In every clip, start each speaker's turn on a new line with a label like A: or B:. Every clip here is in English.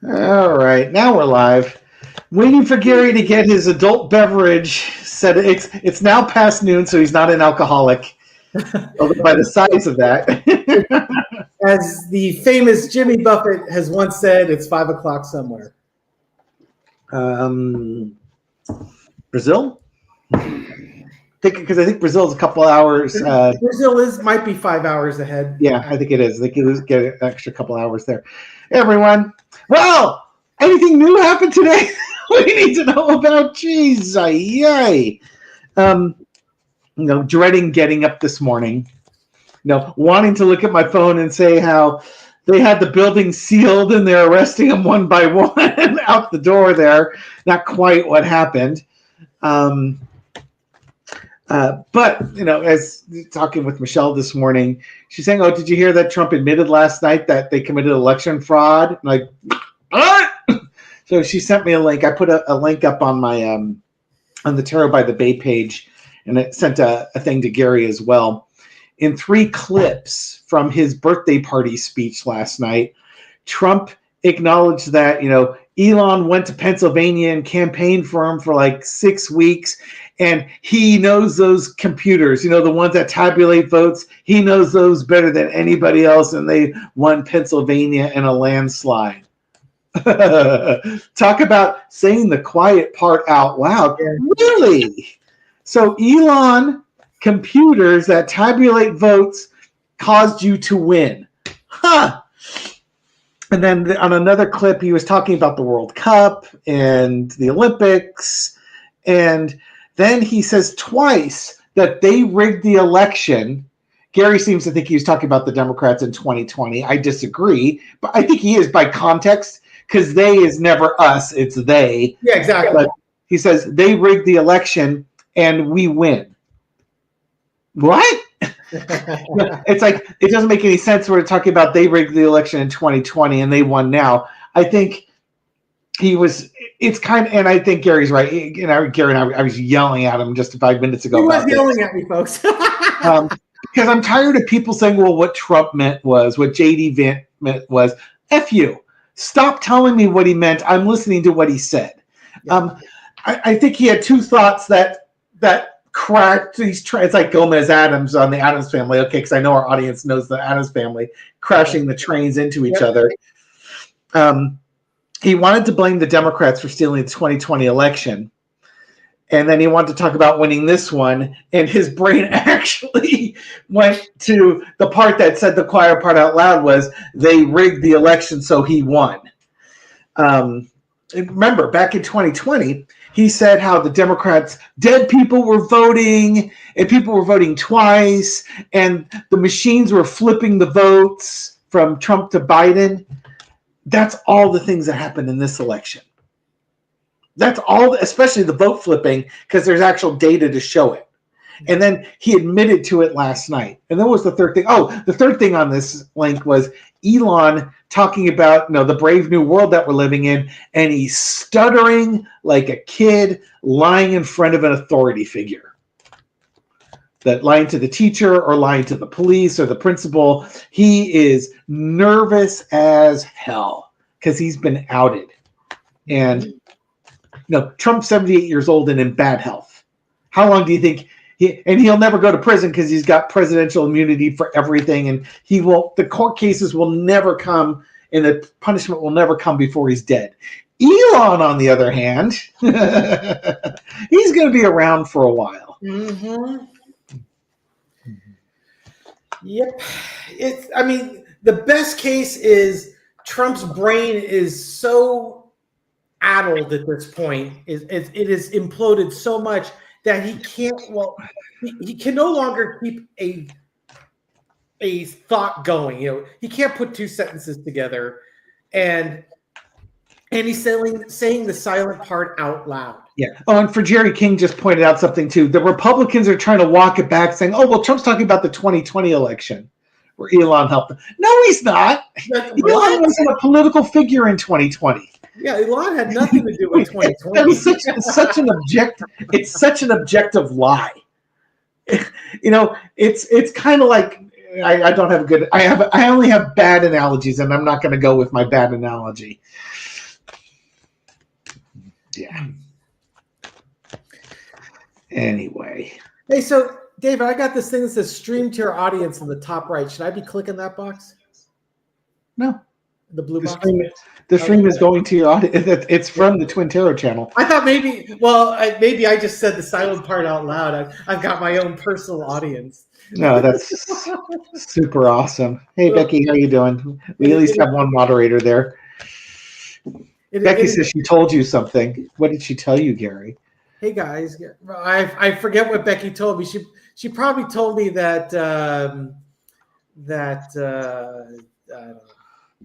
A: All right, now we're live. Waiting for Gary to get his adult beverage. Said it's now past noon, so he's not an alcoholic. Although by the size of that,
B: as the famous Jimmy Buffett has once said, it's 5 o'clock somewhere.
A: Brazil. Because I think Brazil is a couple hours.
B: Brazil might be 5 hours ahead.
A: Yeah, I think it is. They could get an extra couple hours there. Hey, everyone. Well, anything new happened today? We need to know about. Jeez, yay. Dreading getting up this morning. Wanting to look at my phone and say how they had the building sealed and they're arresting them one by one out the door there. Not quite what happened. But, as talking with Michelle this morning, she's saying, oh, did you hear that Trump admitted last night that they committed election fraud? I'm like, what? So she sent me a link. I put a link up on my on the Tarot by the Bay page, and it sent a thing to Gary as well. In 3 clips from his birthday party speech last night, Trump acknowledged that, Elon went to Pennsylvania and campaigned for him for like 6 weeks. And he knows those computers, the ones that tabulate votes. He knows those better than anybody else. And they won Pennsylvania in a landslide. Talk about saying the quiet part out loud. Yeah. Really? So Elon computers that tabulate votes caused you to win. Huh. And then on another clip, he was talking about the World Cup and the Olympics. And then he says twice that they rigged the election. Gary seems to think he was talking about the Democrats in 2020. I disagree, but I think he is by context, because they is never us, it's they.
B: Yeah, exactly.
A: But he says they rigged the election and we win. What? It's like, it doesn't make any sense. We're talking about they rigged the election in 2020 and they won now. I think it's kind of, and I think Gary's right. Gary and I was yelling at him just 5 minutes ago.
B: He was yelling at me, folks.
A: Because I'm tired of people saying, well, what Trump meant was, what JD Vance meant was, F you. Stop telling me what he meant. I'm listening to what he said. Yeah. I think he had 2 thoughts that cracked. It's like Gomez Adams on the Addams Family. Okay, because I know our audience knows the Addams Family crashing the trains into each other. He wanted to blame the Democrats for stealing the 2020 election. And then he wanted to talk about winning this one. And his brain actually went to the part that said the quiet part out loud was they rigged the election so he won. Remember, back in 2020, he said how the Democrats, dead people were voting and people were voting twice and the machines were flipping the votes from Trump to Biden. That's all the things that happened in this election. That's all, especially the vote flipping, because there's actual data to show it. And then he admitted to it last night. And then what was the third thing? Oh, the third thing on this link was Elon talking about the brave new world that we're living in, and he's stuttering like a kid lying in front of an authority figure. That lying to the teacher or lying to the police or the principal, he is nervous as hell because he's been outed. And Trump's 78 years old and in bad health. How long do you think he'll never go to prison because he's got presidential immunity for everything, and the court cases will never come and the punishment will never come before he's dead. Elon, on the other hand, he's going to be around for a while.
B: Mm-hmm. Yep. The best case is Trump's brain is so addled at this point. It is imploded so much that he can't. Well, he can no longer keep a thought going. He can't put 2 sentences together, and he's saying the silent part out loud.
A: Yeah. Oh, and for Jerry King just pointed out something too. The Republicans are trying to walk it back, saying, "Oh, well, Trump's talking about the 2020 election, where Elon helped him." No, he's not. Elon wasn't a political figure in 2020.
B: Yeah, Elon had nothing to do with 2020.
A: It's such an objective lie. It's kind of like I don't have a good. I only have bad analogies, and I'm not going to go with my bad analogy. Yeah. Anyway.
B: Hey, so David, I got this thing that says "Stream to your audience" in the top right. Should I be clicking that box?
A: No.
B: The blue box.
A: The stream is going to your audience. It's from the Twin Terror channel.
B: I thought maybe. Well, maybe I just said the silent part out loud. I've got my own personal audience.
A: No, that's super awesome. Hey, Becky, how you doing? We at least have one moderator there. Becky says she told you something. What did she tell you, Gary?
B: Hey guys, I forget what Becky told me. She probably told me that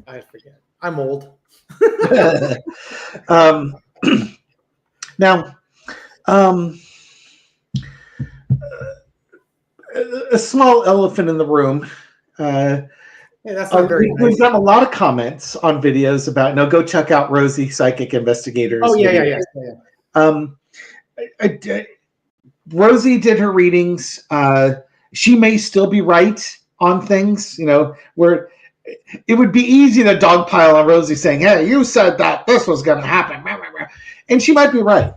B: I forget. I'm old.
A: Now, a small elephant in the room.
B: That's not very nice.
A: We've done a lot of comments on videos about. No, go check out Rosie, Psychic Investigators.
B: Oh yeah.
A: Rosie did her readings. She may still be right on things, where it would be easy to dogpile on Rosie saying, "Hey, you said that this was going to happen," and she might be right.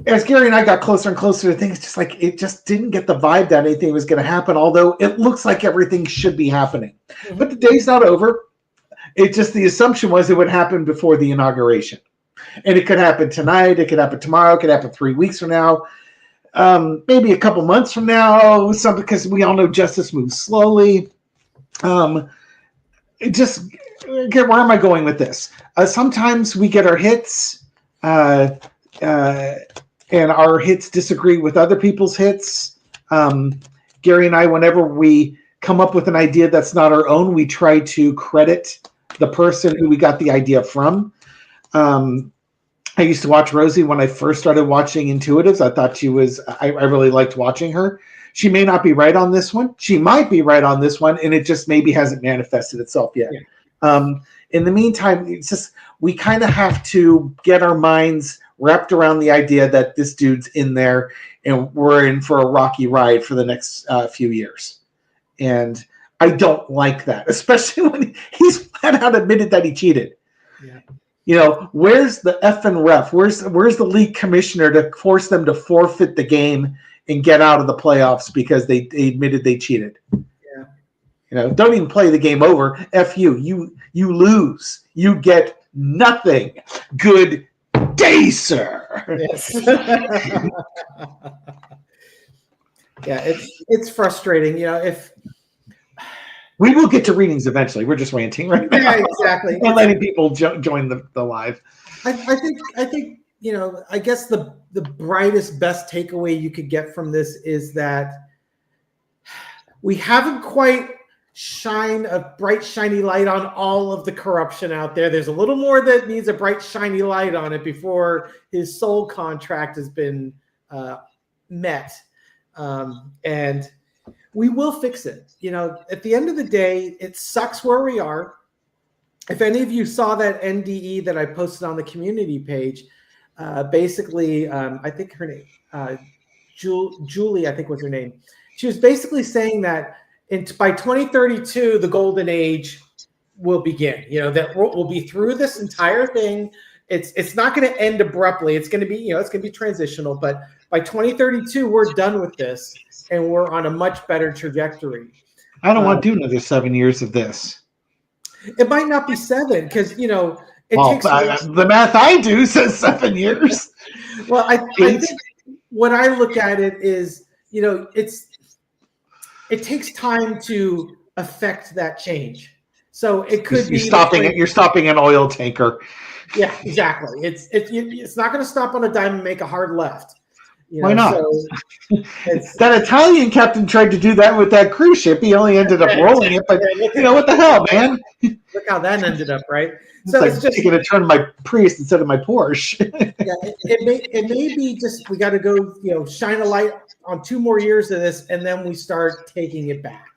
A: As Gary and I got closer and closer to things, just like it just didn't get the vibe that anything was going to happen, although it looks like everything should be happening. Mm-hmm. But the day's not over. It just, the assumption was it would happen before the inauguration. And it could happen tonight, it could happen tomorrow, it could happen 3 weeks from now, maybe a couple months from now, because we all know justice moves slowly. Where am I going with this? Sometimes we get our hits, and our hits disagree with other people's hits. Gary and I, whenever we come up with an idea that's not our own, we try to credit the person who we got the idea from. I used to watch Rosie when I first started watching Intuitives. I thought I really liked watching her. She may not be right on this one. She might be right on this one, and it just maybe hasn't manifested itself yet. Yeah. In the meantime, it's just, we kind of have to get our minds wrapped around the idea that this dude's in there and we're in for a rocky ride for the next few years. And I don't like that, especially when he's flat out admitted that he cheated. Yeah. Where's the effing ref? Where's the league commissioner to force them to forfeit the game and get out of the playoffs because they admitted they cheated? Yeah. Don't even play the game over. F you. You lose. You get nothing. Good day, sir.
B: Yes. Yeah, it's frustrating. If
A: we will get to readings eventually. We're just ranting right now.
B: Yeah, exactly.
A: We're letting people join the live.
B: I think I guess the brightest, best takeaway you could get from this is that we haven't quite shine a bright, shiny light on all of the corruption out there. There's a little more that needs a bright, shiny light on it before his soul contract has been met. And we will fix it. At the end of the day, it sucks where we are. If any of you saw that NDE that I posted on the community page, basically, I think her name, Julie, I think was her name. She was basically saying that by 2032, the golden age will begin. That we'll be through this entire thing. It's not going to end abruptly. It's going to be, it's going to be transitional. But by 2032, we're done with this, and we're on a much better trajectory.
A: I don't want to do another 7 years of this.
B: It might not be 7 because it takes.
A: The math I do says 7 years.
B: Well, I think when I look at it is, it takes time to affect that change. So it could be
A: you're stopping an oil tanker.
B: Yeah, exactly. It's not going to stop on a dime and make a hard left.
A: Why not? So that Italian captain tried to do that with that cruise ship. He only ended up rolling it, but what the hell, man?
B: Look how that ended up, right?
A: So it's just going to turn my Prius instead of my Porsche.
B: it may be just we got to go, shine a light on 2 more years of this, and then we start taking it back.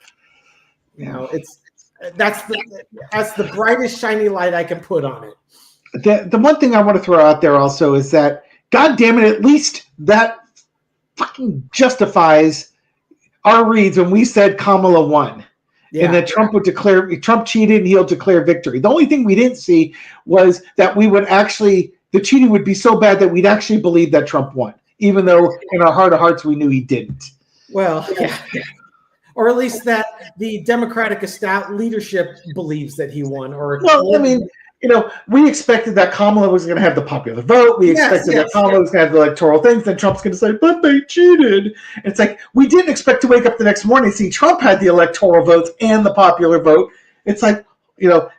B: That's the brightest shiny light I can put on it.
A: The one thing I want to throw out there also is that, God damn it, at least that fucking justifies our reads when we said Kamala won.
B: Yeah.
A: And that Trump cheated and he'll declare victory. The only thing we didn't see was that the cheating would be so bad that we'd actually believe that Trump won, even though in our heart of hearts we knew he didn't.
B: Well, yeah. Or at least that the Democratic leadership believes that he won.
A: We expected that Kamala was going to have the popular vote. We expected that Kamala was going to have the electoral things. Then Trump's going to say, but they cheated. It's like, we didn't expect to wake up the next morning and see Trump had the electoral votes and the popular vote. It's like,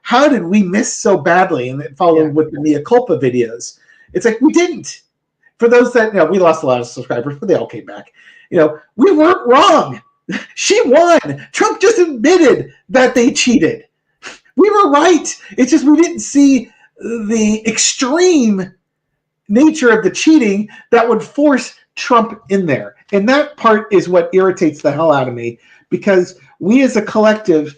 A: how did we miss so badly? And it followed with the mea culpa videos. It's like, we didn't. For those that, we lost a lot of subscribers, but they all came back. We weren't wrong. She won. Trump just admitted that they cheated. We were right. It's just we didn't see the extreme nature of the cheating that would force Trump in there. And that part is what irritates the hell out of me, because we as a collective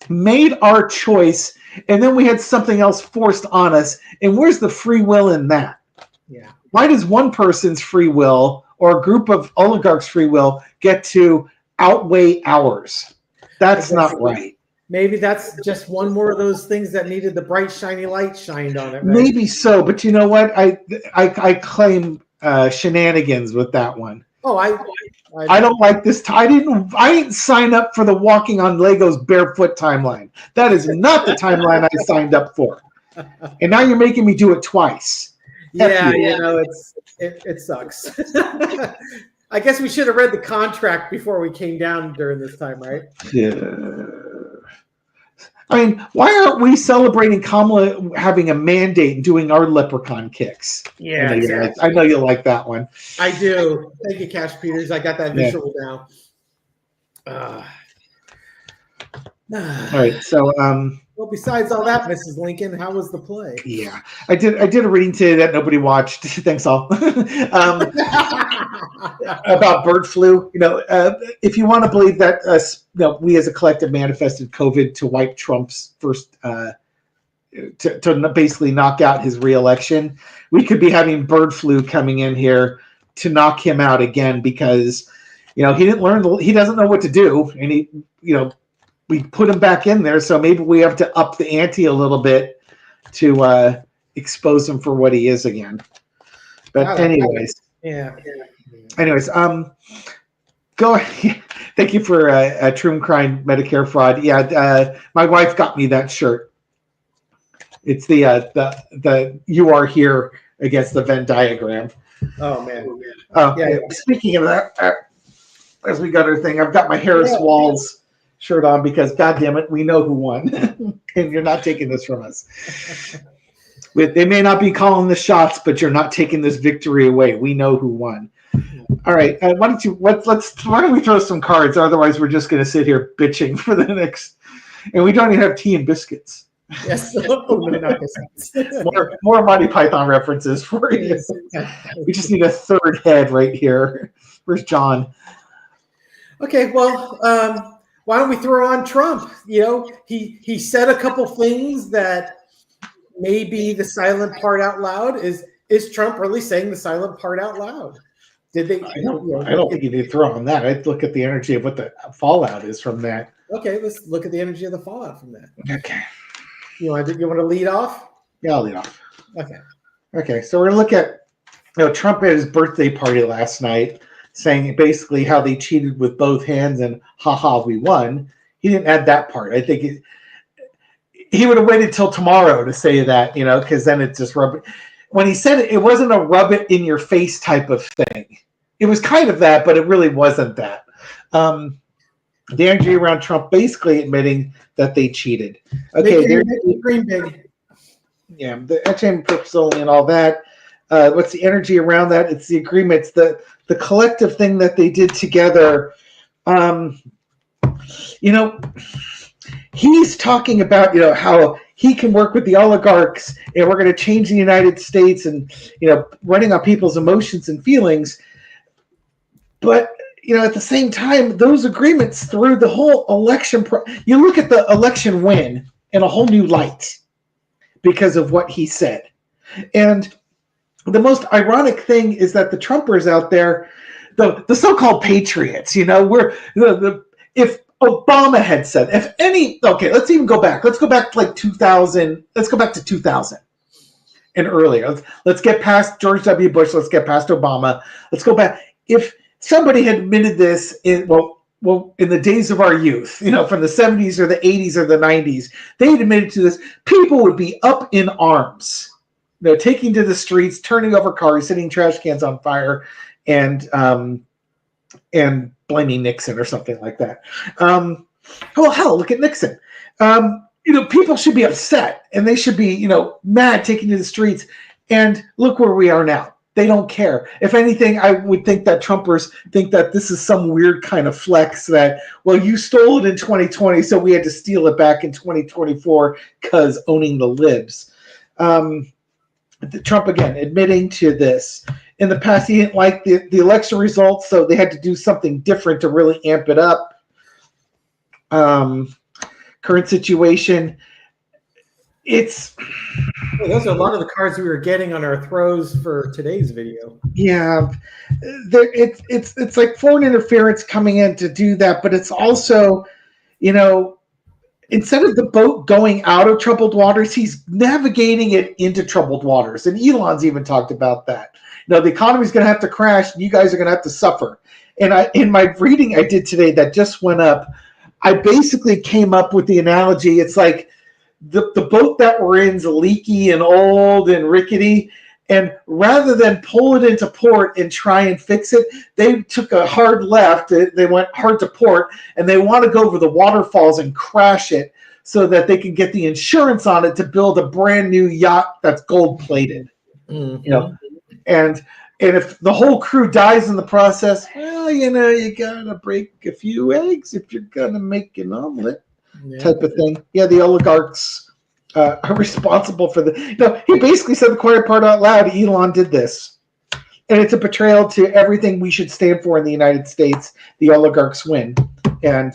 A: made our choice and then we had something else forced on us. And where's the free will in that?
B: Yeah.
A: Why does one person's free will or a group of oligarchs' free will get to outweigh ours? That's not right.
B: Maybe that's just one more of those things that needed the bright, shiny light shined on it. Right?
A: Maybe so, but you know what? I claim shenanigans with that one.
B: Oh,
A: I don't like this. I didn't sign up for the walking on Legos barefoot timeline. That is not the timeline I signed up for. And now you're making me do it twice.
B: Yeah, it sucks. I guess we should have read the contract before we came down during this time, right?
A: Yeah. I mean, why aren't we celebrating Kamala having a mandate and doing our leprechaun kicks?
B: Yeah,
A: I know you like that one.
B: I do. Thank you, Cash Peters. I got that visual now.
A: All right, so
B: well, besides all that, Mrs. Lincoln, how was the play?
A: Yeah, I did a reading today that nobody watched. Thanks all. About bird flu. If you want to believe that we as a collective manifested COVID to wipe Trump's first, to basically knock out his reelection, we could be having bird flu coming in here to knock him out again, because he didn't learn. He doesn't know what to do, and we put him back in there, so maybe we have to up the ante a little bit to expose him for what he is again. But anyways, Anyways, go. Thank you for True Crime Medicare Fraud. Yeah, my wife got me that shirt. It's the "You Are Here" against the Venn diagram.
B: Oh man.
A: Speaking of that, as we got our thing, I've got my Harris Walls shirt on because, God damn it, we know who won, and you're not taking this from us. They may not be calling the shots, but you're not taking this victory away. We know who won. All right, why don't we throw some cards? Otherwise, we're just going to sit here bitching for the next, and we don't even have tea and biscuits.
B: Yes, not biscuits.
A: more Monty Python references for you. We just need a third head right here. Where's John?
B: Okay, well, why don't we throw on Trump? He said a couple things that maybe the silent part out loud is Trump really saying the silent part out loud? Did they?
A: I don't think you need to throw on that. I'd look at the energy of what the fallout is from that.
B: Okay, let's look at the energy of the fallout from that.
A: Okay.
B: You want to lead off?
A: Yeah, I'll lead off.
B: Okay.
A: So we're gonna look at Trump at his birthday party last night, saying basically how they cheated with both hands and haha, we won. He didn't add that part. I think he would have waited till tomorrow to say that, because then it's just when he said it, it wasn't a rub it in your face type of thing. It was kind of that, but it really wasn't that. The energy around Trump basically admitting that they cheated. Okay, there's
B: green big.
A: Yeah, the HM purposely and all that. What's the energy around that? It's the agreements, the collective thing that they did together. He's talking about how he can work with the oligarchs, and we're going to change the United States, and running on people's emotions and feelings. But at the same time, those agreements through the whole election, you look at the election win in a whole new light because of what he said. And the most ironic thing is that the Trumpers out there, the so-called patriots. We're if Obama had said, if any, okay, let's even go back. Let's go back to like 2000. Let's go back to 2000 and earlier. Let's get past George W. Bush. Let's get past Obama. Let's go back. If somebody had admitted this in the days of our youth, from the 70s or the 80s or the 90s, they had admitted to this, people would be up in arms, taking to the streets, turning over cars, setting trash cans on fire, and blaming Nixon or something like that. Well, hell, look at Nixon. People should be upset, and they should be, mad, taking to the streets. And look where we are now. They don't care. If anything, I would think that Trumpers think that this is some weird kind of flex that, well, you stole it in 2020, so we had to steal it back in 2024 because owning the libs. Trump, again, admitting to this. In the past, he didn't like the election results, so they had to do something different to really amp it up. Current situation, those
B: are a lot of the cards we were getting on our throws for today's video.
A: Yeah, it's like foreign interference coming in to do that, but it's also, instead of the boat going out of troubled waters, he's navigating it into troubled waters. And Elon's even talked about that. The economy's going to have to crash, and you guys are going to have to suffer. And in my reading I did today that just went up, I basically came up with the analogy. It's like the boat that we're in is leaky and old and rickety. And rather than pull it into port and try and fix it, they took a hard left. They went hard to port, and they want to go over the waterfalls and crash it so that they can get the insurance on it to build a brand new yacht that's gold plated.
B: Mm-hmm.
A: And if the whole crew dies in the process, well, you gotta break a few eggs if you're gonna make an omelet, type of thing. Yeah, the oligarchs are responsible for he basically said the quiet part out loud. Elon did this, and it's a betrayal to everything we should stand for in the United States. The oligarchs win, and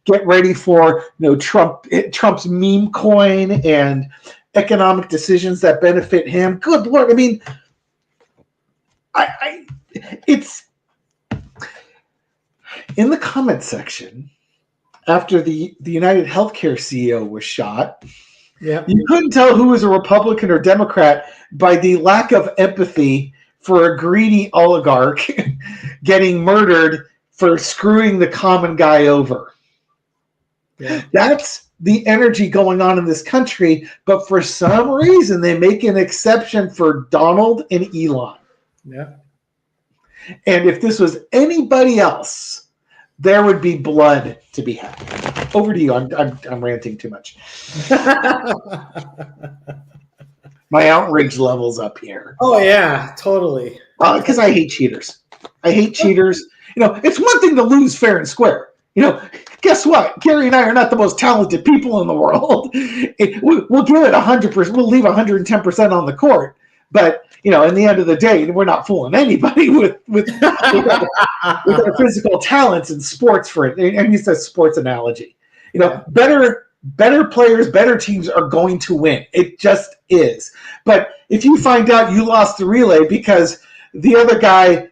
A: get ready for Trump's meme coin and economic decisions that benefit him. Good Lord, I mean. It's in the comment section after the United Healthcare CEO was shot.
B: Yeah,
A: you couldn't tell who was a Republican or Democrat by the lack of empathy for a greedy oligarch getting murdered for screwing the common guy over.
B: Yeah.
A: That's the energy going on in this country, but for some reason they make an exception for Donald and Elon.
B: Yeah.
A: And if this was anybody else, there would be blood to be had. Over to you. I'm ranting too much. My outrage level's up here.
B: Oh yeah, totally.
A: Because I hate cheaters. I hate cheaters. It's one thing to lose fair and square. Guess what? Gary and I are not the most talented people in the world. We'll give it 100%. We'll leave 110% on the court. But in the end of the day, we're not fooling anybody with our physical talents in sports. For it, and use a sports analogy. Better players, better teams are going to win. It just is. But if you find out you lost the relay because the other guy,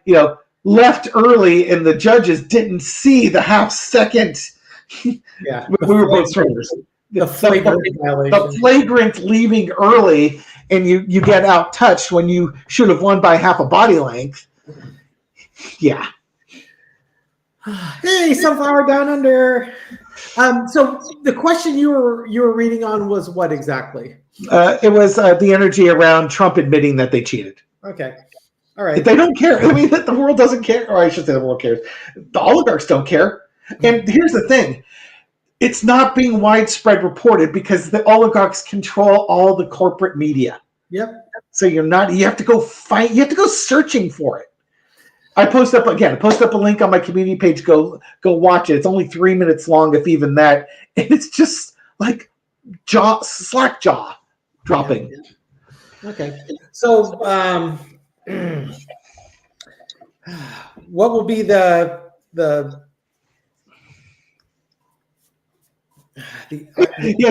A: left early and the judges didn't see the half second,
B: yeah,
A: we were both swimmers.
B: The
A: flagrant leaving early, and you get out touched when you should have won by half a body length. Yeah.
B: Hey, Sunflower Down Under. So the question you were reading on was what exactly?
A: It was the energy around Trump admitting that they cheated.
B: Okay. All right.
A: They don't care. I mean, the world doesn't care. Or I should say the world cares. The oligarchs don't care. And here's the thing. It's not being widespread reported because the oligarchs control all the corporate media.
B: Yep.
A: So you have to go find, you have to go searching for it. I post up a link on my community page. Go watch it. It's only 3 minutes long, if even that. And it's just like slack jaw dropping.
B: Yeah. Okay. So what will be the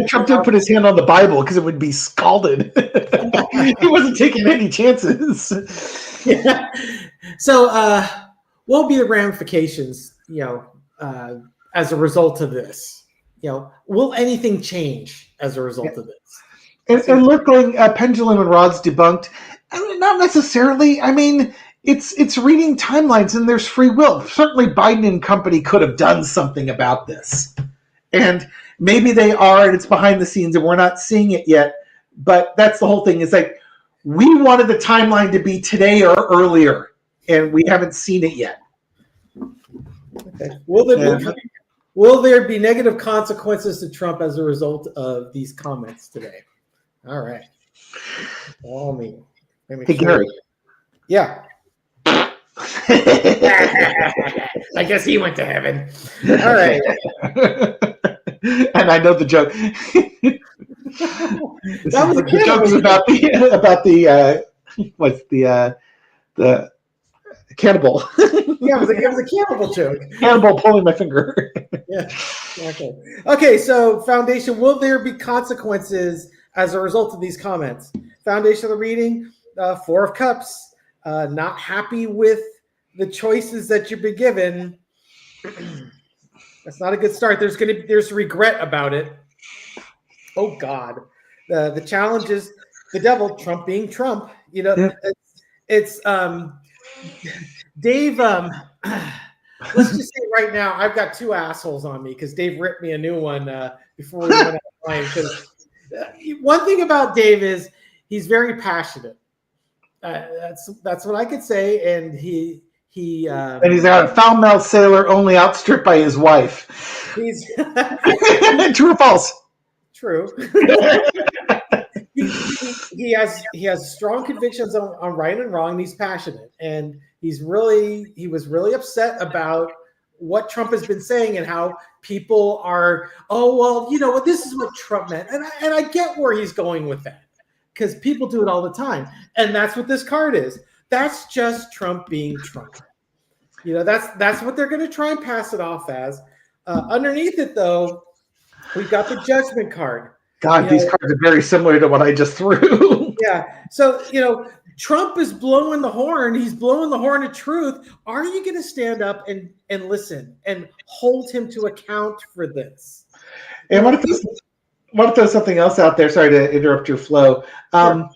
A: Trump didn't put his hand on the Bible because it would be scalded. He wasn't taking any chances.
B: Yeah. So what will be the ramifications, as a result of this? Will anything change as a result of this?
A: And looking Pendulum and Rod's debunked. I mean, not necessarily. I mean, it's reading timelines and there's free will. Certainly, Biden and company could have done something about this, and maybe they are, and it's behind the scenes, and we're not seeing it yet. But that's the whole thing. It's like we wanted the timeline to be today or earlier, and we haven't seen it yet.
B: Okay. Will there be negative consequences to Trump as a result of these comments today? All right. All me.
A: Hey, Gary.
B: Yeah. I guess he went to heaven. All right.
A: And I know the joke.
B: That was
A: the joke is about the cannibal.
B: Yeah, it was a cannibal joke.
A: Cannibal pulling my finger.
B: Yeah. Okay. So, Foundation, will there be consequences as a result of these comments? Foundation of the reading, 4 of Cups, not happy with the choices that you've been given. That's not a good start. There's regret about it. Oh God, the challenge is the devil, Trump being Trump. It's Dave. Let's just say right now, I've got 2 assholes on me because Dave ripped me a new one before we went online. Because one thing about Dave is he's very passionate. That's what I could say, and he and
A: he's a foul-mouthed sailor, only outstripped by his wife.
B: He's
A: true or false?
B: True. he has strong convictions on right and wrong, and he's passionate, and he was really upset about what Trump has been saying and how people are, this is what Trump meant, and I get where he's going with that, because people do it all the time, and that's what this card is. That's just Trump being Trump. That's what they're going to try and pass it off as. Underneath it, though, we've got the Judgment card.
A: God, these cards are very similar to what I just threw.
B: Yeah. So, Trump is blowing the horn. He's blowing the horn of truth. Are you going to stand up and listen and hold him to account for this?
A: And what if there's something else out there? Sorry to interrupt your flow.
B: Sure.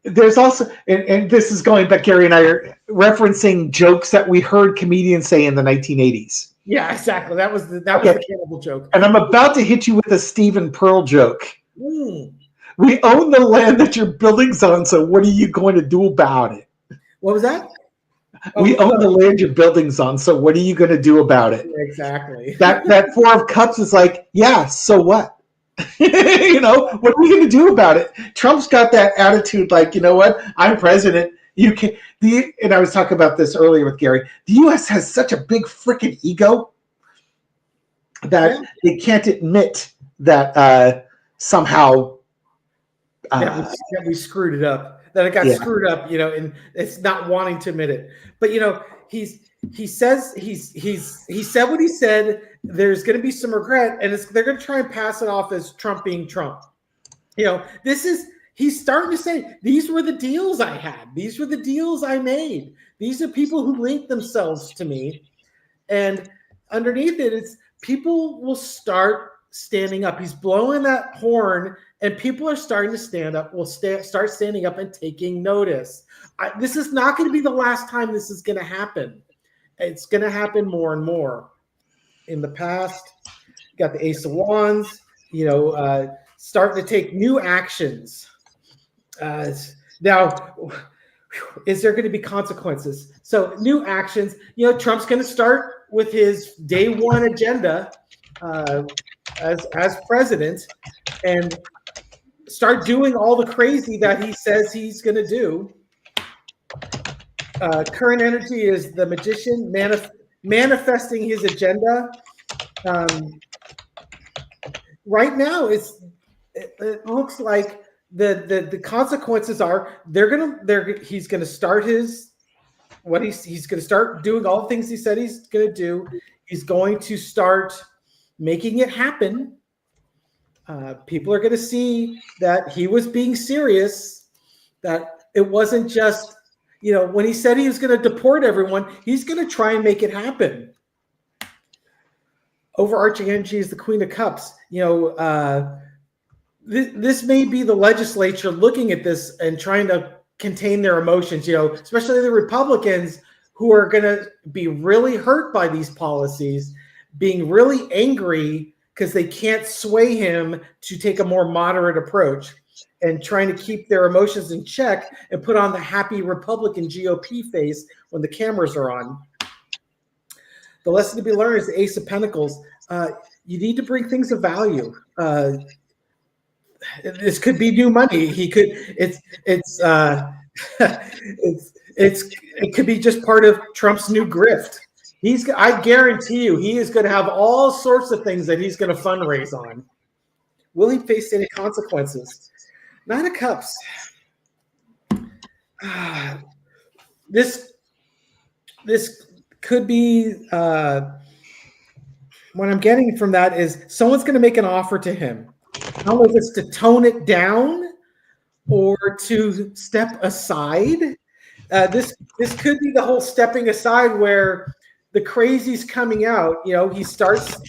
A: There's also, and this is going back, Gary and I are referencing jokes that we heard comedians say in the 1980s.
B: Yeah, exactly. That was the cannibal joke.
A: And I'm about to hit you with a Stephen Pearl joke. We own the land that your building's on, so what are you going to do about it?
B: What was that?
A: We own the land your building's on, so what are you going to do about it?
B: Exactly.
A: That 4 of Cups is like, yeah, so what? What are we going to do about it? Trump's got that attitude like, you know what? I'm president. You can. And I was talking about this earlier with Gary. The U.S. has such a big freaking ego that they can't admit that samehow
B: we screwed it up. That it got screwed up, and it's not wanting to admit it. But he said what he said. There's going to be some regret, and they're going to try and pass it off as Trump being Trump. He's starting to say, these were the deals I had. These were the deals I made. These are people who linked themselves to me. And underneath it, it's people will start standing up. He's blowing that horn, and people are starting to stand up, start standing up and taking notice. This is not going to be the last time this is going to happen. It's going to happen more and more. In the past, you got the Ace of Wands, starting to take new actions. Now, is there going to be consequences? So new actions, Trump's going to start with his day one agenda as president and start doing all the crazy that he says he's going to do. Current energy is the magician manifesting his agenda. Right now, it looks like the consequences are he's going to start he's going to start doing all the things he said he's going to do. He's going to start making it happen. People are going to see that he was being serious, that it wasn't just when he said he was going to deport everyone, he's going to try and make it happen. Overarching energy is the Queen of Cups. This may be the legislature looking at this and trying to contain their emotions, especially the Republicans who are going to be really hurt by these policies, being really angry because they can't sway him to take a more moderate approach, and trying to keep their emotions in check and put on the happy Republican GOP face when the cameras are on. The lesson to be learned is the Ace of Pentacles. You need to bring things of value. This could be new money. He could. It could be just part of Trump's new grift. I guarantee you, he is going to have all sorts of things that he's going to fundraise on. Will he face any consequences? Nine of Cups. This could be what I'm getting from that is someone's going to make an offer to him. I don't know if it's to tone it down or to step aside. This could be the whole stepping aside where the crazy's coming out. He starts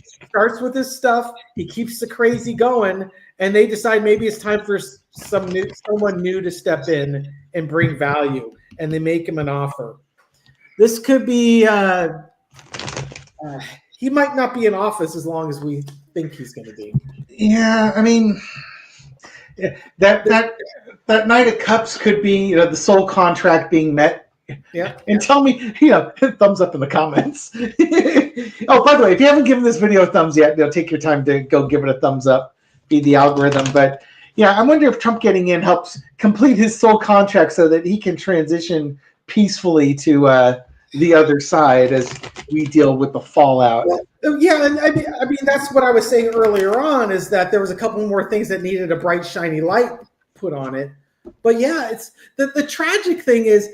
B: with his stuff. He keeps the crazy going, and they decide maybe it's time for someone new to step in and bring value, and they make him an offer. This could be he might not be in office as long as we think he's going to be.
A: Yeah, I mean, that Knight of Cups could be the soul contract being met.
B: Yeah.
A: And tell me, thumbs up in the comments. Oh, by the way, if you haven't given this video a thumbs yet, take your time to go give it a thumbs up, feed the algorithm. But yeah, I wonder if Trump getting in helps complete his soul contract so that he can transition peacefully to the other side as we deal with the fallout.
B: Yeah, and I mean that's what I was saying earlier on, is that there was a couple more things that needed a bright, shiny light put on it. But yeah, it's the tragic thing is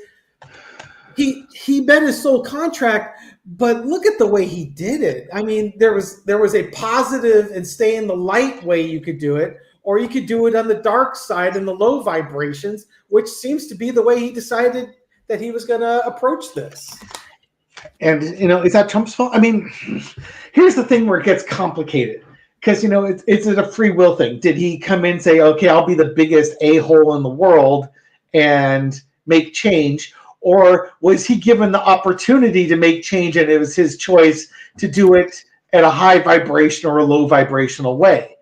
B: he met his soul contract, but look at the way he did it. I mean, there was a positive and stay in the light way you could do it, or you could do it on the dark side and the low vibrations, which seems to be the way he decided that he was going to approach this.
A: And, is that Trump's fault? I mean, here's the thing where it gets complicated. Because, it's a free will thing. Did he come in and say, okay, I'll be the biggest a-hole in the world and make change? Or was he given the opportunity to make change and it was his choice to do it at a high vibration or a low vibrational way?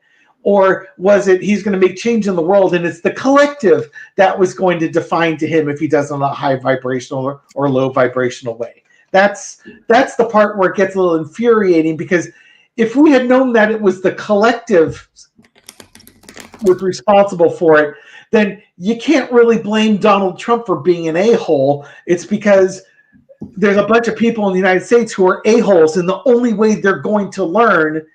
A: Or was it he's going to make change in the world and it's the collective that was going to define to him if he does it in a high vibrational or low vibrational way? That's the part where it gets a little infuriating, because if we had known that it was the collective was responsible for it, then you can't really blame Donald Trump for being an a-hole. It's because there's a bunch of people in the United States who are a-holes, and the only way they're going to learn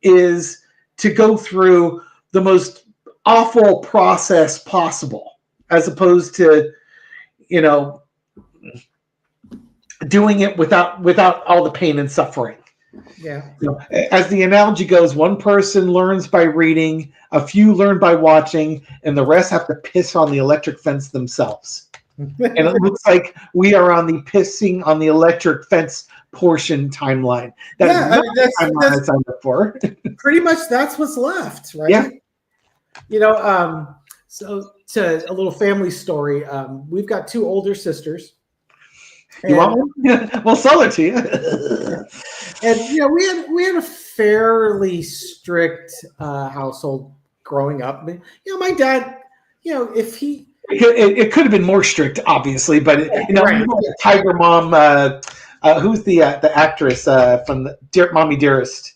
A: is to go through the most awful process possible, as opposed to, doing it without all the pain and suffering.
B: Yeah.
A: As the analogy goes, one person learns by reading, a few learn by watching, and the rest have to piss on the electric fence themselves. And it looks like we are on the pissing on the electric fence portion timeline. That's signed up for.
B: Pretty much that's what's left, right? Yeah. So to a little family story, we've got two older sisters.
A: You want one? We'll sell it to you.
B: And we had a fairly strict household growing up. My dad, if he
A: it could have been more strict, obviously, but
B: right.
A: Tiger Mom, who's the actress from the Mommy Dearest?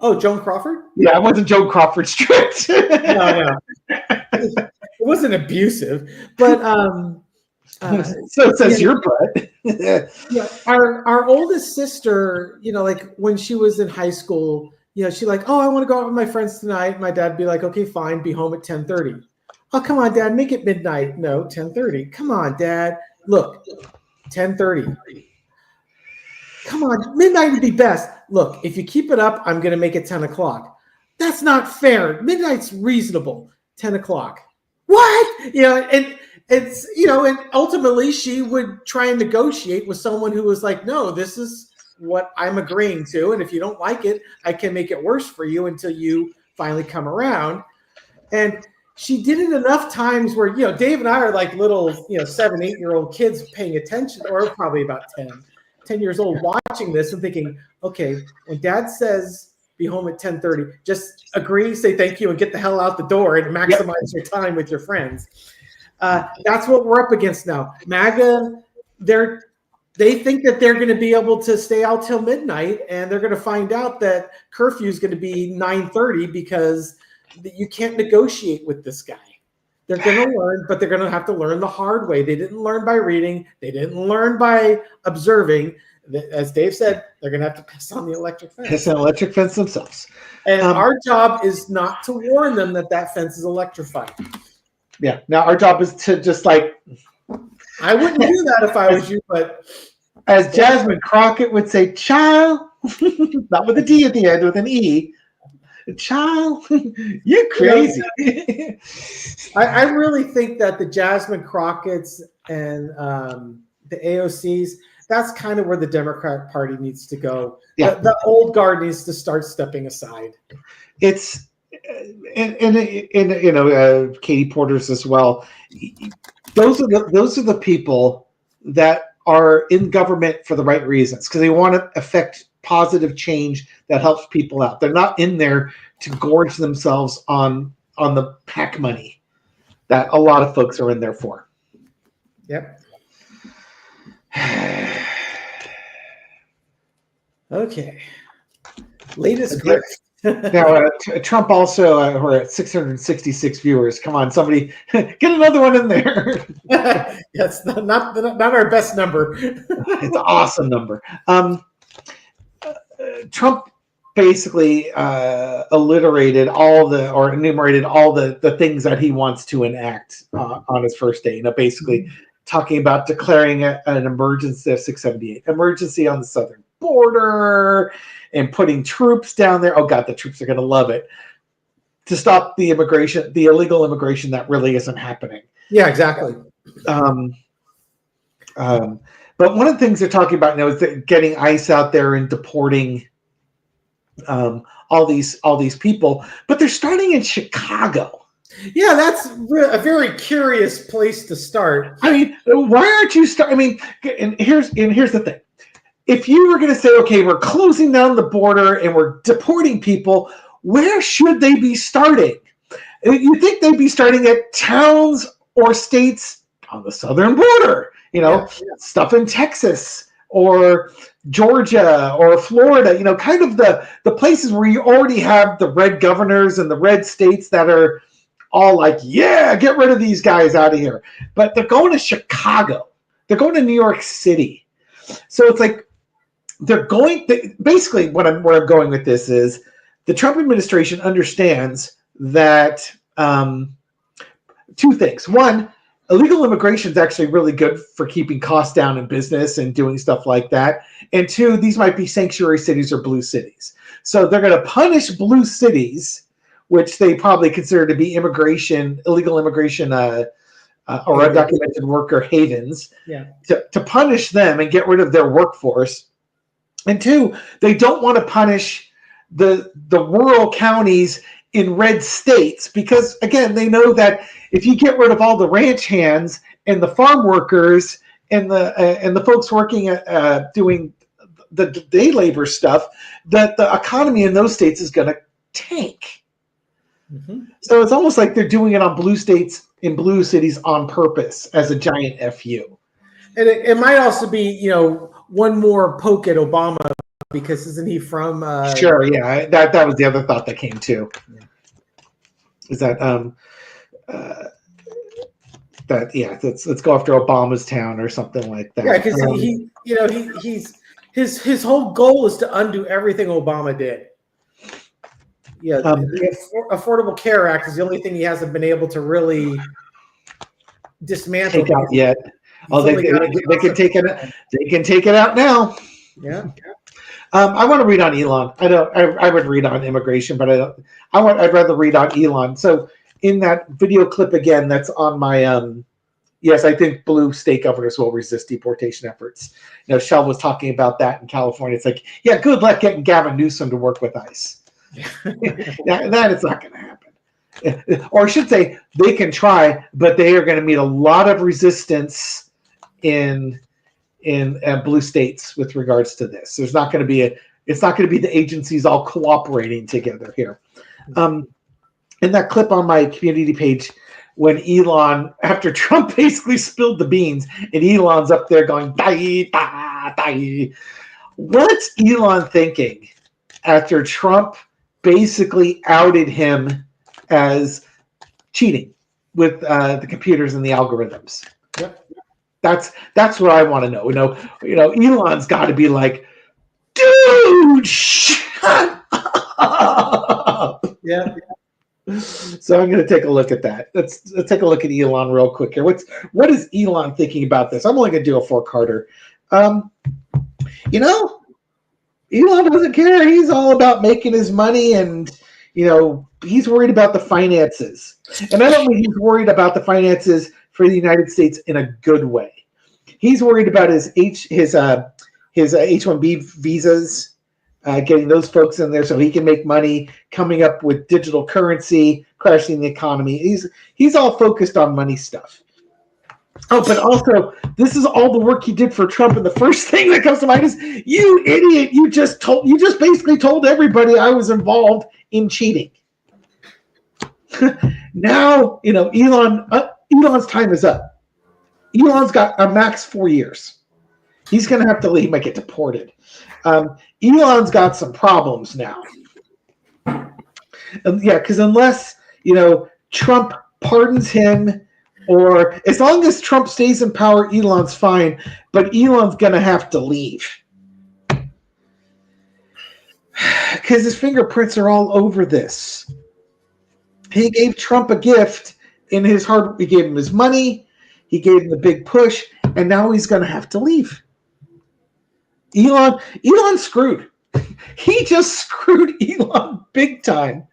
B: Oh, Joan Crawford?
A: Yeah, it wasn't Joan Crawford strict.
B: No. It wasn't abusive, but
A: so it says your butt.
B: Yeah, our oldest sister, like when she was in high school, she like, oh, I want to go out with my friends tonight. My dad'd be like, okay, fine, be home at 10:30. Oh, come on, Dad, make it midnight. No, 10:30. Come on, Dad. Look, 10:30. Come on, midnight would be best. Look, if you keep it up, I'm going to make it 10 o'clock. That's not fair. Midnight's reasonable. 10 o'clock. What? it's, and ultimately she would try and negotiate with someone who was like, no, this is what I'm agreeing to. And if you don't like it, I can make it worse for you until you finally come around. And she did it enough times where, Dave and I are like little, 7, 8-year-old kids paying attention, or probably about 10 years old, watching this and thinking, okay, when Dad says be home at 10:30, just agree, say thank you, and get the hell out the door and maximize your time with your friends. That's what we're up against now. MAGA, they think that they're going to be able to stay out till midnight, and they're going to find out that curfew is going to be 9:30 because you can't negotiate with this guy. They're going to learn, but they're going to have to learn the hard way. They didn't learn by reading. They didn't learn by observing. As Dave said, they're going to have to piss on the electric fence.
A: Piss on the electric fence themselves.
B: And our job is not to warn them that fence is electrified.
A: Yeah. Now our job is to just I
B: wouldn't do that if I was you, but
A: as Jasmine Crockett would say, child, not with a D at the end, with an E. Child, you're crazy.
B: I really think that the Jasmine Crockett's and the AOCs, that's kind of where the Democrat Party needs to go.
A: Yeah.
B: The old guard needs to start stepping aside.
A: It's and Katie Porter's as well. Those are the people that are in government for the right reasons, because they want to affect positive change that helps people out. They're not in there to gorge themselves on the PAC money that a lot of folks are in there for.
B: Yep. Okay. Latest grift.
A: Now, Trump also, we're at 666 viewers. Come on, somebody get another one in there.
B: That's not our best number.
A: It's an awesome number. Trump basically enumerated all the things that he wants to enact on his first day. Basically talking about declaring an emergency of 678, emergency on the southern border, and putting troops down there. Oh God, the troops are going to love it, to stop the illegal immigration that really isn't happening.
B: Yeah, exactly.
A: But one of the things they're talking about now is that getting ICE out there and deporting all these people. But they're starting in Chicago. Yeah,
B: that's a very curious place to start.
A: I mean, why aren't you start? I mean, and here's the thing. If you were going to say, okay, we're closing down the border and we're deporting people, where should they be starting? You think they'd be starting at towns or states on the southern border, stuff in Texas or Georgia or Florida, kind of the places where you already have the red governors and the red states that are all like, yeah, get rid of these guys out of here. But they're going to Chicago. They're going to New York City. So it's like basically where I'm going with this is the Trump administration understands that two things. One, illegal immigration is actually really good for keeping costs down in business and doing stuff like that. And two, these might be sanctuary cities or blue cities. So they're going to punish blue cities, which they probably consider to be illegal immigration or undocumented worker havens, to punish them and get rid of their workforce. And two, they don't want to punish the rural counties in red states because, again, they know that if you get rid of all the ranch hands and the farm workers and the folks working doing the day labor stuff, that the economy in those states is going to tank. Mm-hmm. So it's almost like they're doing it on blue states in blue cities on purpose as a giant FU.
B: And it might also be, one more poke at Obama because isn't he from?
A: Sure, yeah. That was the other thought that came too. Yeah. Is that let's go after Obama's town or something like that.
B: Yeah, because his whole goal is to undo everything Obama did. Yeah, the Affordable Care Act is the only thing he hasn't been able to really dismantle.
A: Take out yet. Oh, they can take it. They can take it out now.
B: Yeah.
A: I want to read on Elon. I would read on immigration, but I'd rather read on Elon. So in that video clip again, that's on my yes, I think blue state governors will resist deportation efforts. Shell was talking about that in California. It's like, yeah, good luck getting Gavin Newsom to work with ICE. That is not going to happen. Or I should say, they can try, but they are going to meet a lot of resistance in blue states with regards to this. There's not going to be it's not going to be the agencies all cooperating together here. In that clip on my community page, when Elon, after Trump basically spilled the beans, and Elon's up there going, "Die, die, die." What's Elon thinking after Trump basically outed him as cheating with the computers and the algorithms?
B: Yep.
A: That's what I want to know. Elon's got to be like, dude, shut up.
B: Yeah.
A: So I'm going to take a look at that. Let's take a look at Elon real quick here. What is Elon thinking about this? I'm only going to do a four-carter. Elon doesn't care. He's all about making his money, and he's worried about the finances. And I don't mean he's worried about the finances for the United States in a good way. He's worried about his H-1B visas, getting those folks in there so he can make money, coming up with digital currency, crashing the economy. He's all focused on money stuff. Oh, but also, this is all the work he did for Trump, and the first thing that comes to mind is, you idiot, you just basically told everybody I was involved in cheating. Now, Elon's time is up. Elon's got a max 4 years. He's going to have to leave. He might get deported. Elon's got some problems now. Because unless, Trump pardons him, or as long as Trump stays in power, Elon's fine, but Elon's going to have to leave. Because his fingerprints are all over this. He gave Trump a gift in his heart. He gave him his money. He gave him the big push, and now he's going to have to leave. Elon's screwed. He just screwed Elon big time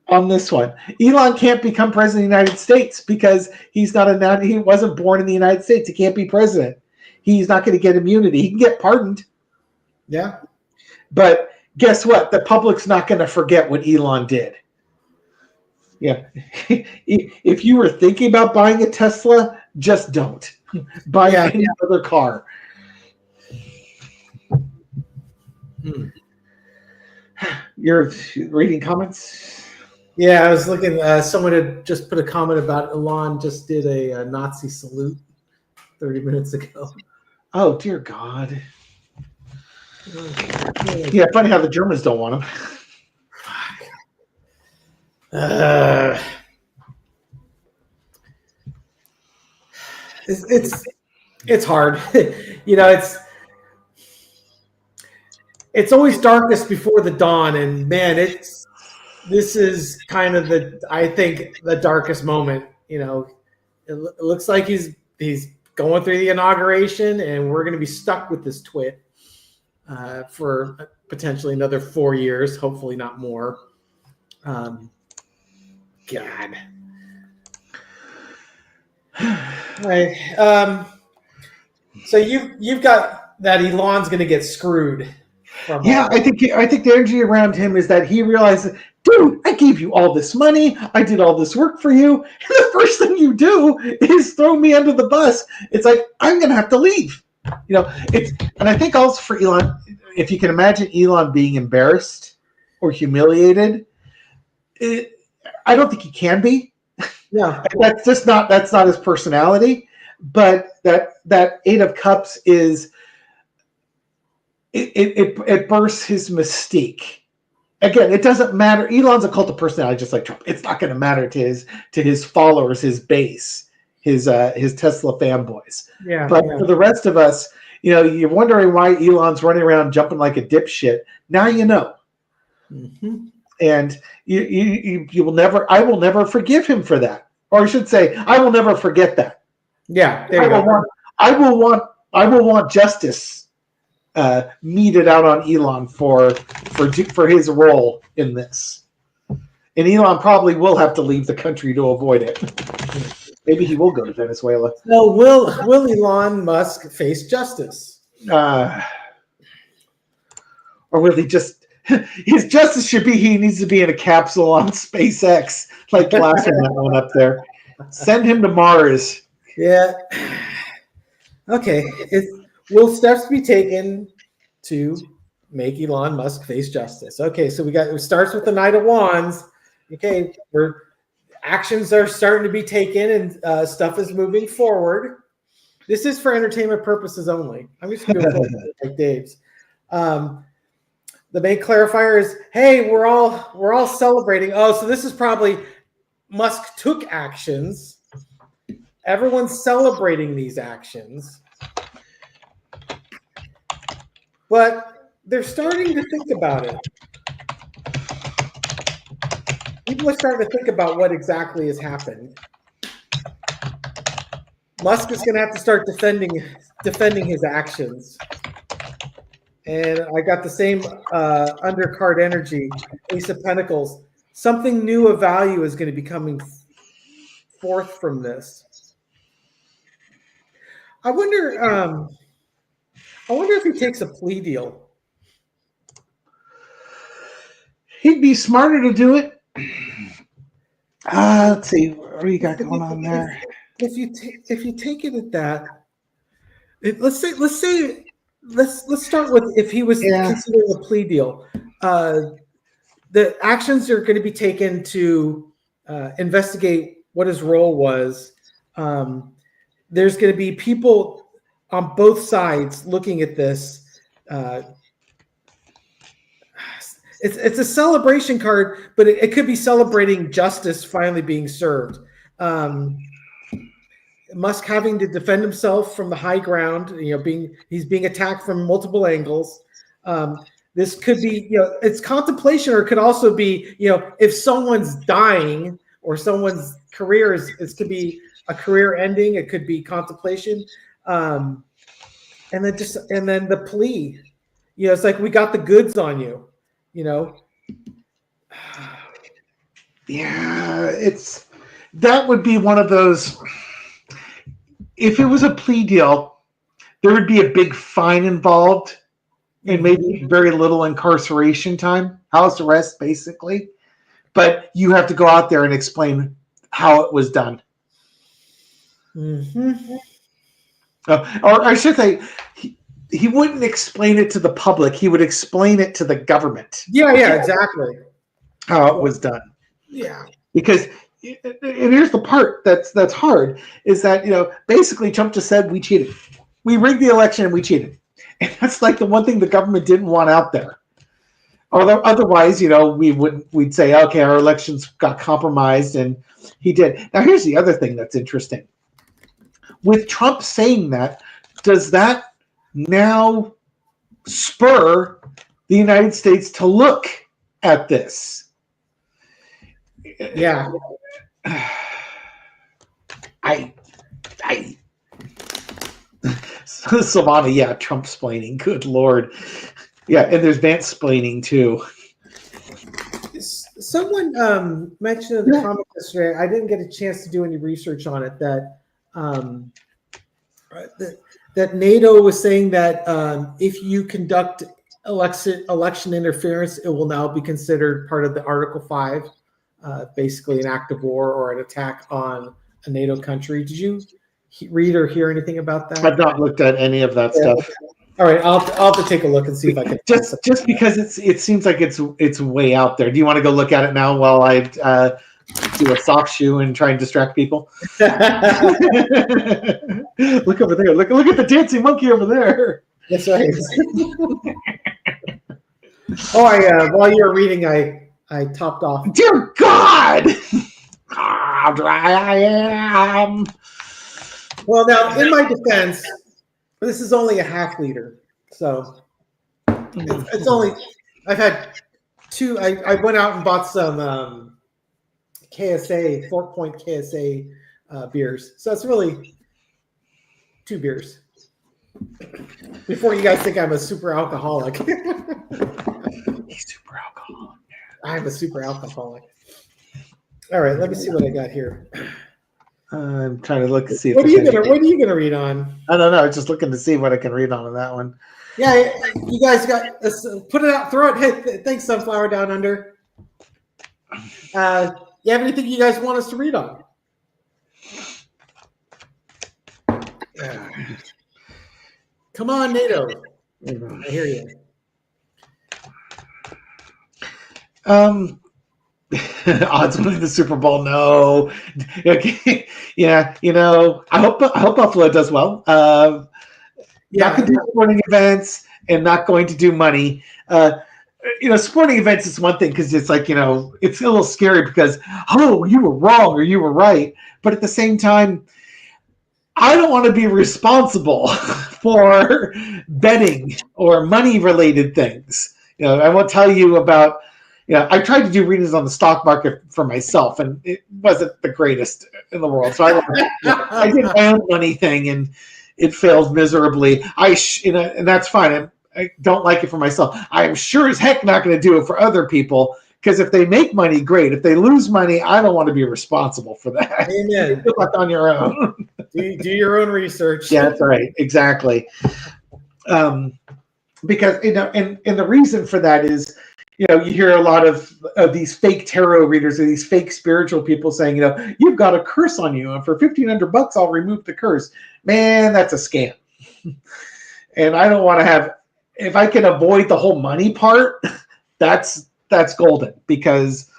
A: on this one. Elon can't become president of the United States because he wasn't born in the United States. He can't be president. He's not going to get immunity. He can get pardoned.
B: Yeah.
A: But guess what? The public's not going to forget what Elon did. Yeah. If you were thinking about buying a Tesla, just don't. Buy any other car. You're reading comments?
B: Yeah, I was looking. Someone had just put a comment about Elon just did a Nazi salute 30 minutes ago.
A: Oh, dear God. Yeah, funny how the Germans don't want him.
B: It's hard. It's always darkest before the dawn, and man, this is kind of I think the darkest moment. It looks like he's going through the inauguration, and we're going to be stuck with this twit for potentially another 4 years, hopefully not more. God. Right. So you've got that Elon's going to get screwed.
A: I think the energy around him is that he realizes, dude, I gave you all this money. I did all this work for you. And the first thing you do is throw me under the bus. It's like, I'm going to have to leave. And I think also for Elon, if you can imagine Elon being embarrassed or humiliated, I don't think he can be.
B: Yeah.
A: That's not his personality. But that Eight of Cups is, it bursts his mystique. Again, it doesn't matter. Elon's a cult of personality, just like Trump. It's not going to matter to his followers, his base, his Tesla fanboys.
B: Yeah.
A: But for the rest of us, you're wondering why Elon's running around jumping like a dipshit. Now you know.
B: Mm-hmm.
A: And you will never. I will never forgive him for that, or I should say, I will never forget that.
B: Yeah. There you go.
A: I will want justice meted out on Elon for his role in this. And Elon probably will have to leave the country to avoid it. Maybe he will go to Venezuela.
B: So will Elon Musk face justice?
A: Or will he just? His justice should be he needs to be in a capsule on SpaceX, like the last one that went up there. Send him to Mars.
B: Yeah. Okay. Will steps be taken to make Elon Musk face justice? Okay, so it starts with the Knight of Wands. Okay, actions are starting to be taken and stuff is moving forward. This is for entertainment purposes only. I'm just going to go like Dave's. The main clarifier is, hey, we're all celebrating. Oh, so this is probably Musk took actions. Everyone's celebrating these actions. But they're starting to think about it. People are starting to think about what exactly has happened. Musk is going to have to start defending his actions. And I got the same undercard energy, Ace of Pentacles. Something new of value is going to be coming forth from this. I wonder if he takes a plea deal.
A: He'd be smarter to do it. Let's see. What do you got going on there?
B: If you take it at that, let's start with if he was considering a plea deal. The actions are going to be taken to investigate what his role was. There's going to be people on both sides looking at this. It's a celebration card, but it could be celebrating justice finally being served. Musk having to defend himself from the high ground, he's being attacked from multiple angles. This could be, it's contemplation, or it could also be, if someone's dying or someone's career it could be a career ending. It could be contemplation. And then the plea, it's like, we got the goods on you,
A: Yeah, that would be one of those. If it was a plea deal, there would be a big fine involved and maybe very little incarceration time, house arrest, basically. But you have to go out there and explain how it was done.
B: Mm-hmm.
A: Or I should say, he wouldn't explain it to the public. He would explain it to the government.
B: Yeah, exactly.
A: How it was done.
B: Yeah.
A: Because, and here's the part that's hard, is that, basically Trump just said we cheated. We rigged the election and we cheated. And that's like the one thing the government didn't want out there. Although otherwise, we'd say, okay, our elections got compromised, and he did. Now, here's the other thing that's interesting. With Trump saying that, does that now spur the United States to look at this?
B: Yeah.
A: Savannah, yeah, Trump-splaining. Good Lord. Yeah, and there's Vance-splaining too.
B: Someone mentioned in the comments yesterday, I didn't get a chance to do any research on it, that NATO was saying that if you conduct election interference, it will now be considered part of the Article 5, basically an act of war or an attack on a NATO country. Did you read or hear anything about that?
A: I've not looked at any of that stuff.
B: All right, I'll have to take a look and see if I can.
A: Just because it seems like it's way out there. Do you want to go look at it now while I do a soft shoe and try and distract people? Look over there. Look at the dancing monkey over there.
B: That's right. While you were reading, I topped off.
A: Dear God, how dry I am.
B: Well, now in my defense, this is only a half liter, so it's only. I've had two. I went out and bought some KSA, 4-point KSA beers, so it's really 2 beers. Before you guys think I'm a super alcoholic.
A: He's super alcoholic.
B: I'm a super alcoholic. All right, let me see what I got here.
A: I'm trying to look and see if
B: What are
A: there's
B: you gonna read on?
A: I don't know. Just looking to see what I can read on that one.
B: Yeah, you guys got put it out, throw it. Hey, thanks, Sunflower Down Under. You have anything you guys want us to read on? Come on, NATO. I hear you.
A: Odds winning the Super Bowl? No. Okay. Yeah, I hope Buffalo does well. Not going to do sporting events and not going to do money. Sporting events is one thing because it's like, it's a little scary because, you were wrong or you were right. But at the same time, I don't want to be responsible for betting or money related things. I won't tell you about, I tried to do readings on the stock market for myself and it wasn't the greatest in the world. So I did my own money thing and it failed miserably. And that's fine. I don't like it for myself. I'm sure as heck not going to do it for other people because if they make money, great. If they lose money, I don't want to be responsible for that.
B: Amen.
A: Good luck on your own.
B: Do your own research.
A: Yeah, that's right. Exactly. Because, and the reason for that is, you hear a lot of these fake tarot readers or these fake spiritual people saying, you've got a curse on you, and for $1,500, I'll remove the curse. Man, that's a scam. And I don't want to have. If I can avoid the whole money part, that's golden because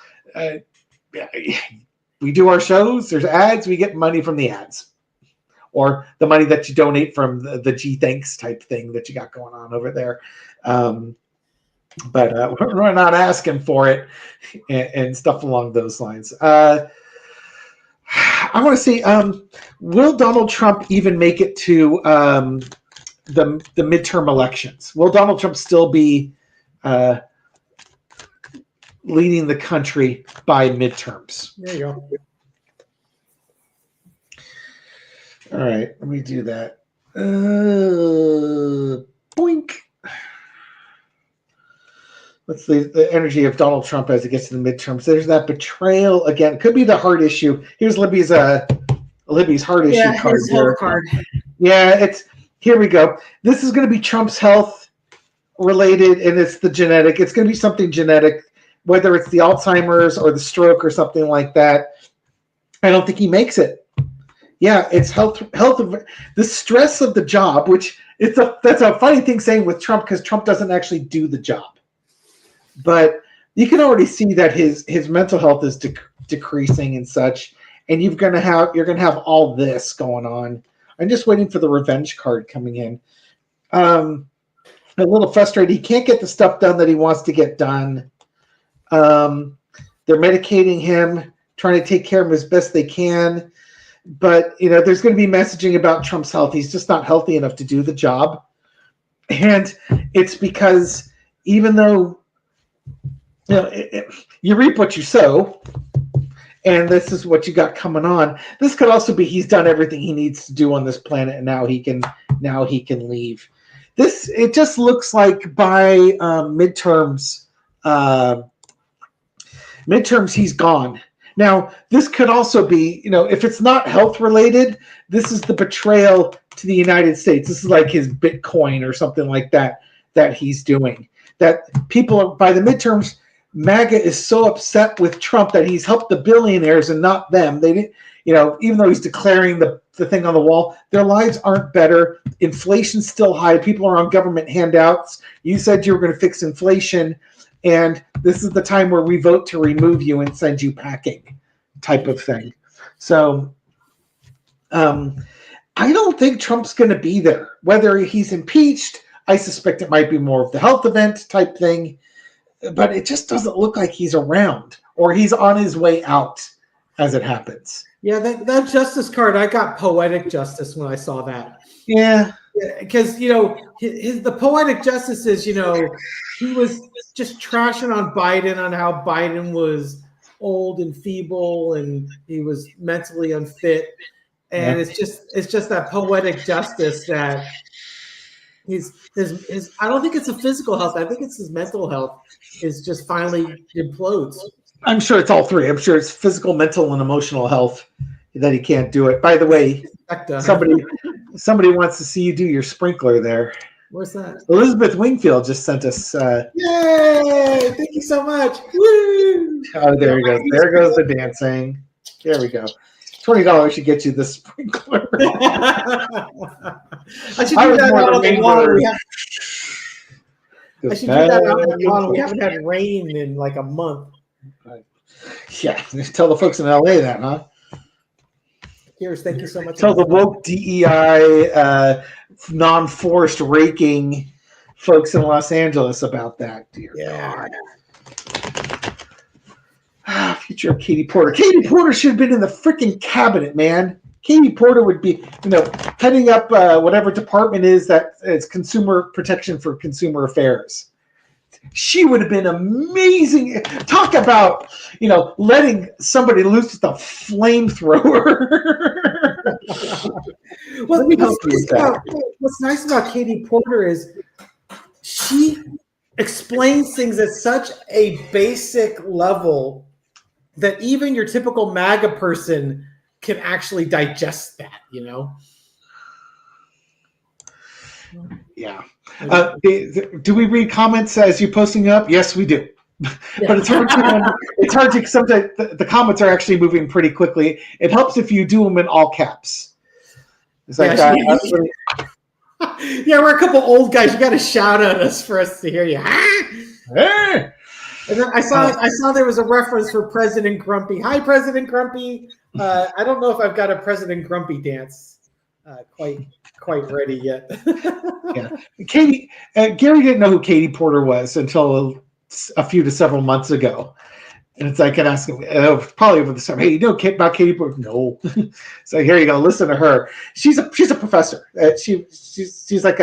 A: we do our shows. There's ads. We get money from the ads, or the money that you donate from the G Thanks type thing that you got going on over there. But we're not asking for it and stuff along those lines. I want to see, will Donald Trump even make it to the midterm elections? Will Donald Trump still be leading the country by midterms?
B: There you go.
A: All right, let me do that. Boink. What's the energy of Donald Trump as it gets to the midterms? There's that betrayal again. Could be the heart issue. Here's Libby's heart issue card.
C: His health card.
A: Yeah, here we go. This is going to be Trump's health related, and it's the genetic. It's going to be something genetic, whether it's the Alzheimer's or the stroke or something like that. I don't think he makes it. Yeah, it's health of the stress of the job, which that's a funny thing saying with Trump because Trump doesn't actually do the job. But you can already see that his mental health is decreasing and such, and you're gonna have all this going on. I'm just waiting for the revenge card coming in. A little frustrated. He can't get the stuff done that he wants to get done. They're medicating him, trying to take care of him as best they can. But there's going to be messaging about Trump's health. He's just not healthy enough to do the job, and it's because even though. You reap what you sow, and this is what you got coming on. This could also be he's done everything he needs to do on this planet, and now he can leave. It just looks like by midterms he's gone. Now this could also be if it's not health related, this is the betrayal to the United States. This is like his Bitcoin or something like that he's doing. That people by the midterms. MAGA is so upset with Trump that he's helped the billionaires and not them. They didn't, even though he's declaring the thing on the wall, their lives aren't better. Inflation's still high. People are on government handouts. You said you were going to fix inflation, and this is the time where we vote to remove you and send you packing type of thing. So I don't think Trump's going to be there. Whether he's impeached, I suspect it might be more of the health event type thing. But it just doesn't look like he's around or he's on his way out as it happens.
B: Yeah, that justice card, I got poetic justice when I saw that.
A: Yeah.
B: Because, the poetic justice is, he was just trashing on Biden on how Biden was old and feeble and he was mentally unfit. And it's just that poetic justice that his I don't think it's a physical health. I think it's his mental health is just finally implodes.
A: I'm sure it's all three. I'm sure it's physical, mental, and emotional health that he can't do it. By the way, somebody wants to see you do your sprinkler there.
B: What's that?
A: Elizabeth Wingfield just sent us.
B: Yay! Thank you so much. Woo!
A: Oh, there he goes. There goes the dancing. There we go. $20 should get you the sprinkler.
B: I should do that out on the lawn. I should do that out on the lawn. We haven't had rain in like a month.
A: Yeah, tell the folks in LA that, huh?
B: Cheers, thank you so much.
A: Tell the woke DEI non-forced raking folks in Los Angeles about that, dear God. Future of Katie Porter. Katie Porter should have been in the freaking cabinet, man. Katie Porter would be, heading up whatever department is that is consumer protection for consumer affairs. She would have been amazing. Talk about, letting somebody loose with a flamethrower.
B: What's nice about Katie Porter is she explains things at such a basic level that even your typical MAGA person can actually digest that,
A: Yeah. Do we read comments as you're posting up? Yes, we do. Yeah. But it's hard to sometimes the comments are actually moving pretty quickly. It helps if you do them in all caps. It's like
B: yeah, we're a couple old guys. You got to shout at us for us to hear you.
A: Hey!
B: And then I saw there was a reference for President Grumpy. Hi, President Grumpy. I don't know if I've got a President Grumpy dance quite ready yet.
A: Yeah, Katie. Gary didn't know who Katie Porter was until a few to several months ago, and it's like I can ask him probably over the summer. Hey, you know about Katie Porter? No. So here you go. Listen to her. She's a professor. She's like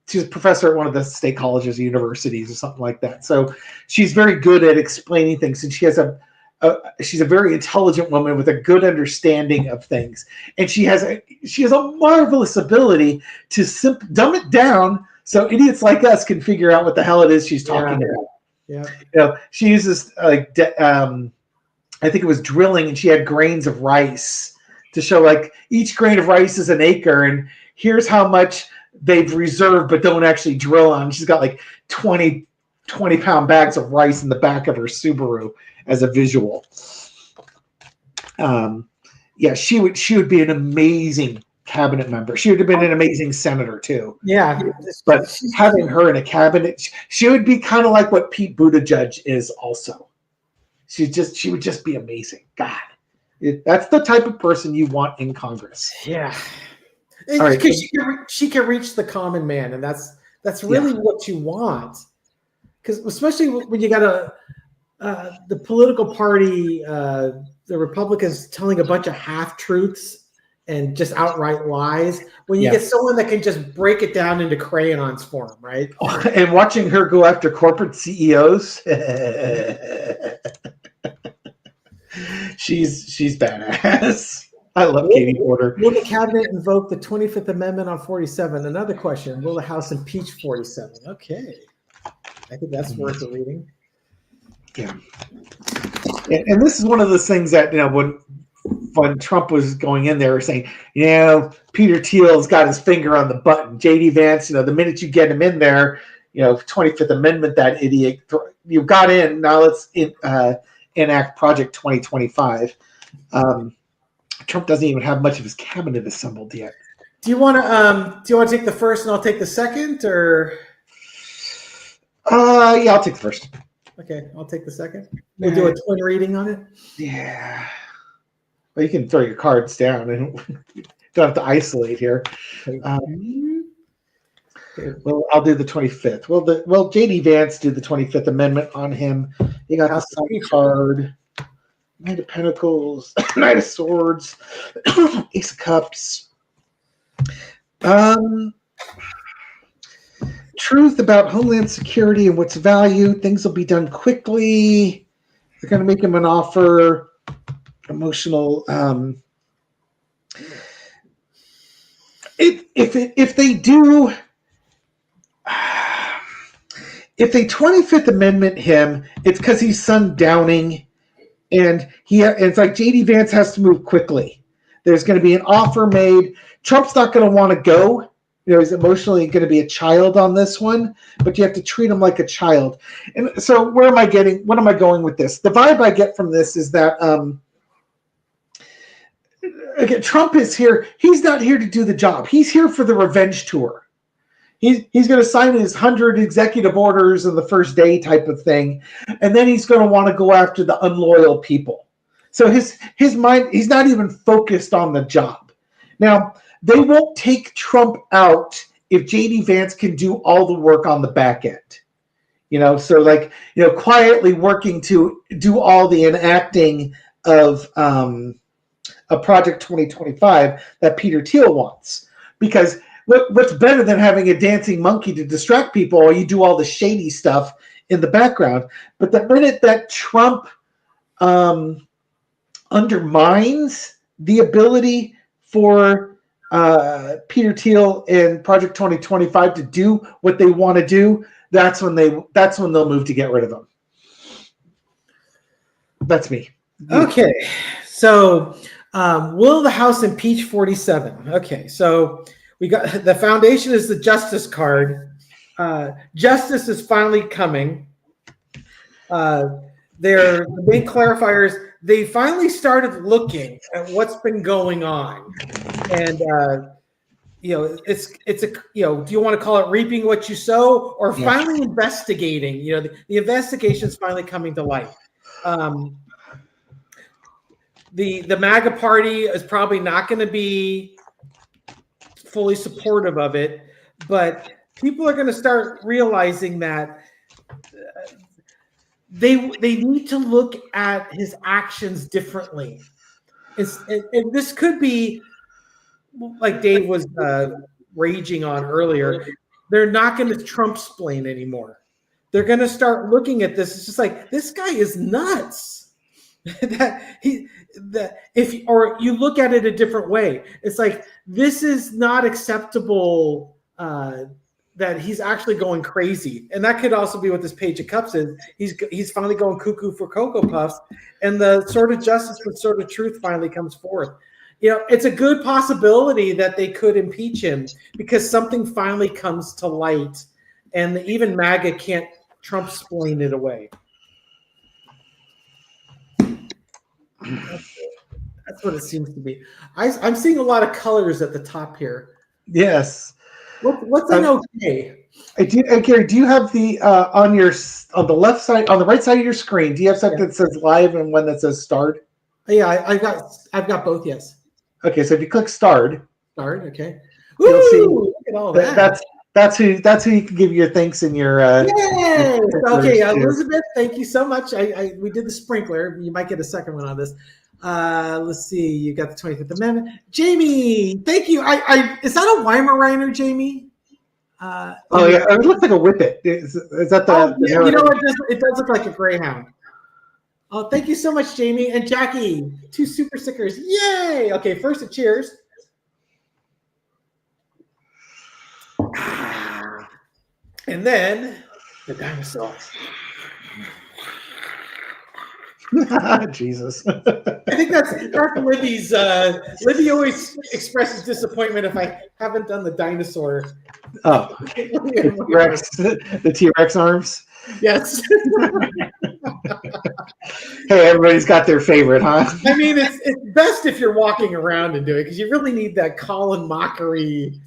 A: she's a professor at one of the state colleges, universities, or something like that. So she's very good at explaining things, and she has she's a very intelligent woman with a good understanding of things, and she has a marvelous ability to dumb it down so idiots like us can figure out what the hell it is she's talking about. Yeah, she uses I think it was drilling, and she had grains of rice to show like each grain of rice is an acre, and here's how much they've reserved but don't actually drill on. She's got like 20-pound bags of rice in the back of her Subaru as a visual. Yeah, she would be an amazing cabinet member. She would have been an amazing senator too.
B: Yeah,
A: but having her in a cabinet, she would be kind of like what Pete Buttigieg is also. She would just be amazing. God, that's the type of person you want in Congress.
B: Yeah. Because she can reach the common man, and that's really what you want. Because especially when you got the political party, the Republicans telling a bunch of half truths and just outright lies. When you get someone that can just break it down into crayons for them, right?
A: And watching her go after corporate CEOs, she's badass. I love Katie Porter.
B: Will the cabinet invoke the 25th Amendment on 47? Another question. Will the House impeach 47? Okay. I think that's worth a reading.
A: Yeah. And this is one of those things that, when Trump was going in there saying, Peter Thiel's got his finger on the button. J.D. Vance, the minute you get him in there, 25th Amendment, that idiot, you got in. Now let's enact Project 2025. Trump doesn't even have much of his cabinet assembled yet.
B: Do you want to take the first and I'll take the second, or?
A: Yeah, I'll take the first.
B: Okay, I'll take the second. We'll do a twin reading on it.
A: Yeah. Well, you can throw your cards down and don't have to isolate here. Well, I'll do the 25th. Well, J.D. Vance did the 25th Amendment on him. You got the side card. Knight of Pentacles, Knight of Swords, Ace of Cups. Truth about Homeland Security and what's valued. Things will be done quickly. They're going to make him an offer. Emotional. If they do, if they 25th Amendment him, it's because he's sundowning And it's like JD Vance has to move quickly. There's going to be an offer made. Trump's not going to want to go. He's emotionally going to be a child on this one, but you have to treat him like a child. And so what am I going with this? The vibe I get from this is that again, Trump is here. He's not here to do the job. He's here for the revenge tour. He's going to sign his 100 executive orders in the first day type of thing, and then he's going to want to go after the unloyal people. So his mind, he's not even focused on the job. Now, they won't take Trump out if JD Vance can do all the work on the back end. So quietly working to do all the enacting of a Project 2025 that Peter Thiel wants. Because what's better than having a dancing monkey to distract people while you do all the shady stuff in the background? But the minute that Trump undermines the ability for Peter Thiel and Project 2025 to do what they want to do, that's when they'll move to get rid of him. That's me.
B: Okay, so will the House impeach 47? Okay, so we got the foundation is the justice card. Justice is finally coming. They're the big clarifiers. They finally started looking at what's been going on, and it's a do you want to call it reaping what you sow, or finally investigating? The investigation is finally coming to light. The MAGA party is probably not going to be fully supportive of it, but people are going to start realizing that they need to look at his actions differently. And this could be, like Dave was raging on earlier, they're not going to Trump-splain anymore. They're going to start looking at this. It's just like, this guy is nuts. Or you look at it a different way. It's like, this is not acceptable that he's actually going crazy. And that could also be what this Page of Cups is. He's finally going cuckoo for Cocoa Puffs, and the sort of justice but sort of truth finally comes forth. It's a good possibility that they could impeach him because something finally comes to light, and even MAGA can't Trump-splain it away. That's what it seems to be. I'm seeing a lot of colors at the top here.
A: Yes.
B: What's an okay?
A: Gary, do you have the on the left side, on the right side of your screen? Do you have something that says live and one that says starred?
B: Yeah, I've got both. Yes.
A: Okay, so if you click starred,
B: okay.
A: You'll see
B: look at all that.
A: That's who you can give your thanks and your.
B: Yay! Okay, Elizabeth, thank you so much. We did the sprinkler. You might get a second one on this. Let's see. You got the 25th Amendment. Jamie, thank you. Is that a Weimaraner, Jamie?
A: Yeah, it looks like a whippet. Is that the?
B: You know what? It does look like a greyhound. Oh, thank you so much, Jamie and Jackie. 2 super stickers. Yay! Okay, first a cheers. And then the dinosaur.
A: Jesus.
B: I think that's Libby's. Libby always expresses disappointment if I haven't done the dinosaur.
A: Oh, the T-Rex arms.
B: Yes.
A: Hey, everybody's got their favorite, huh?
B: I mean, it's best if you're walking around and doing it because you really need that Colin Mockery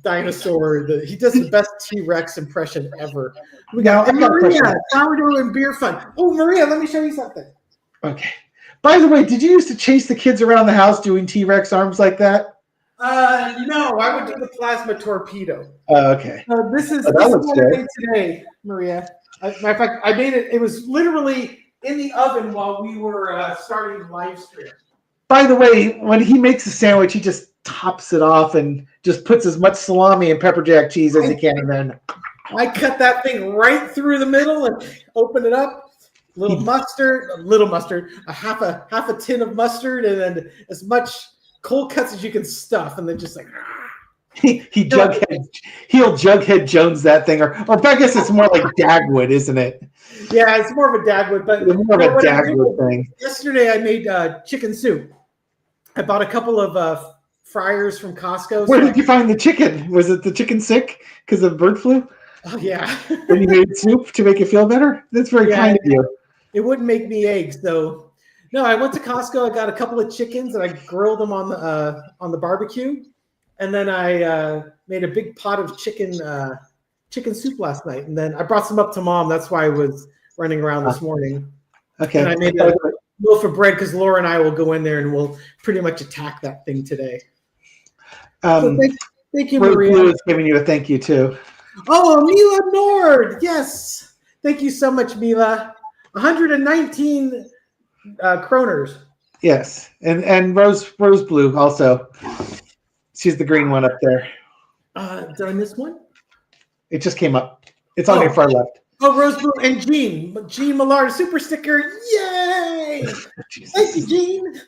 B: dinosaur. He does the best T-Rex impression ever. We got Maria, sourdough and beer fun. Oh, Maria, let me show you something.
A: Okay. By the way, did you used to chase the kids around the house doing T-Rex arms like that?
B: No, I would do the plasma torpedo.
A: Okay.
B: This is what I made today, Maria. Matter of fact, I made it. It was literally in the oven while we were starting the live stream.
A: By the way, when he makes a sandwich, he just tops it off and just puts as much salami and pepper jack cheese as he can in there.
B: I cut that thing right through the middle and open it up. Little mustard, a half a tin of mustard, and then as much cold cuts as you can stuff, and then just like.
A: He'll Jughead Jones that thing, or I guess it's more like Dagwood, isn't it?
B: Yeah, it's more of a Dagwood, but
A: It's more of a Dagwood thing.
B: Yesterday I made chicken soup. I bought a couple of fryers from Costco.
A: Where did you find the chicken? Was it the chicken sick because of bird flu?
B: Oh yeah.
A: And you made soup to make you feel better? That's very kind of you.
B: It wouldn't make me eggs though. No, I went to Costco. I got a couple of chickens and I grilled them on the barbecue, and then I made a big pot of chicken soup last night. And then I brought some up to Mom. That's why I was running around this morning.
A: Okay.
B: And I made a loaf of bread because Laura and I will go in there and we'll pretty much attack that thing today. So thank you, Maria.
A: Blue is giving you a thank you too.
B: Oh, Mila Nord. Yes. Thank you so much, Mila. 119 kroners.
A: Yes. And Rose Blue also. She's the green one up there.
B: Did I miss one?
A: It just came up. It's on your far left.
B: Oh, Rose Blue and Jean Millard, super sticker. Yay! Thank you, Jean.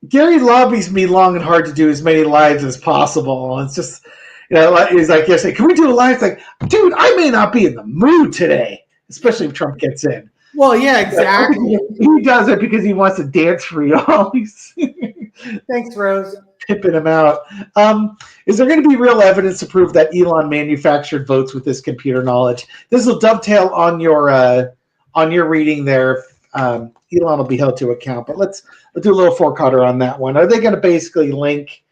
A: Gary lobbies me long and hard to do as many lives as possible. It's just, he's like, yesterday, can we do a live? It's like, dude, I may not be in the mood today, especially if Trump gets in.
B: Well, yeah, exactly.
A: He does it because he wants to dance for y'all.
B: Thanks, Rose.
A: Pipping him out. Is there going to be real evidence to prove that Elon manufactured votes with his computer knowledge? This will dovetail on your reading there. Elon will be held to account, but let's do a little four-cutter on that one. Are they going to basically link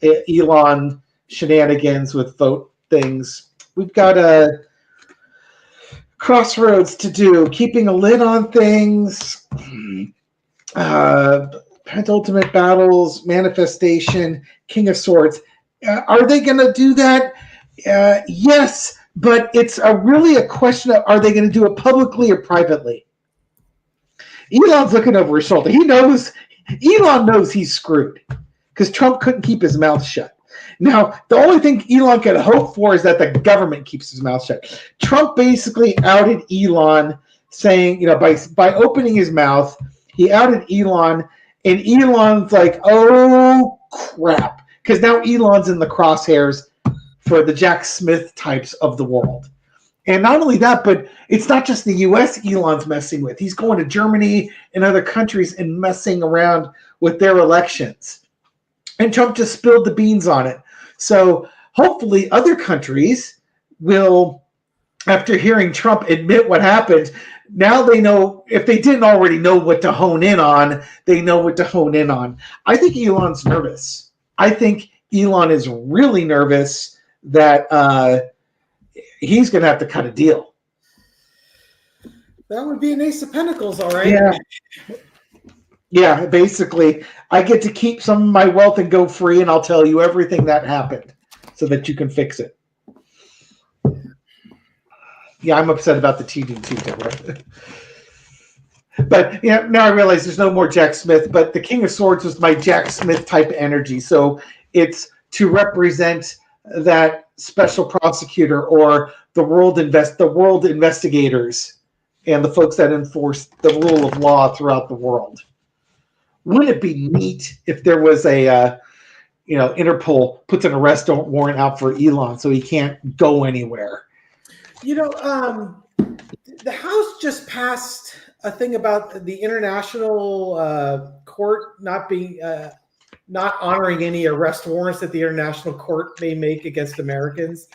A: Elon shenanigans with vote things? We've got a crossroads to do, keeping a lid on things, penultimate battles, manifestation, King of Swords. Are they going to do that? Yes, but it's really a question of, are they going to do it publicly or privately? Elon's looking over his shoulder. Elon knows he's screwed because Trump couldn't keep his mouth shut. Now, the only thing Elon can hope for is that the government keeps his mouth shut. Trump basically outed Elon, saying, by opening his mouth, he outed Elon, and Elon's like, oh, crap. Because now Elon's in the crosshairs for the Jack Smith types of the world. And not only that, but it's not just the U.S. Elon's messing with. He's going to Germany and other countries and messing around with their elections. And Trump just spilled the beans on it. So hopefully other countries will, after hearing Trump admit what happened, now they know, if they didn't already know what to hone in on, they know what to hone in on. I think Elon's nervous. I think Elon is really nervous that he's going to have to cut a deal.
B: That would be an Ace of Pentacles, all right.
A: Yeah, basically, I get to keep some of my wealth and go free, and I'll tell you everything that happened so that you can fix it. Yeah, I'm upset about the TV too, Deborah. But now I realize there's no more Jack Smith, but the King of Swords was my Jack Smith type energy. So it's to represent that special prosecutor or the world investigators and the folks that enforce the rule of law throughout the world. Wouldn't it be neat if there was a Interpol puts an arrest warrant out for Elon so he can't go anywhere?
B: The House just passed a thing about the international court not honoring any arrest warrants that the international court may make against Americans.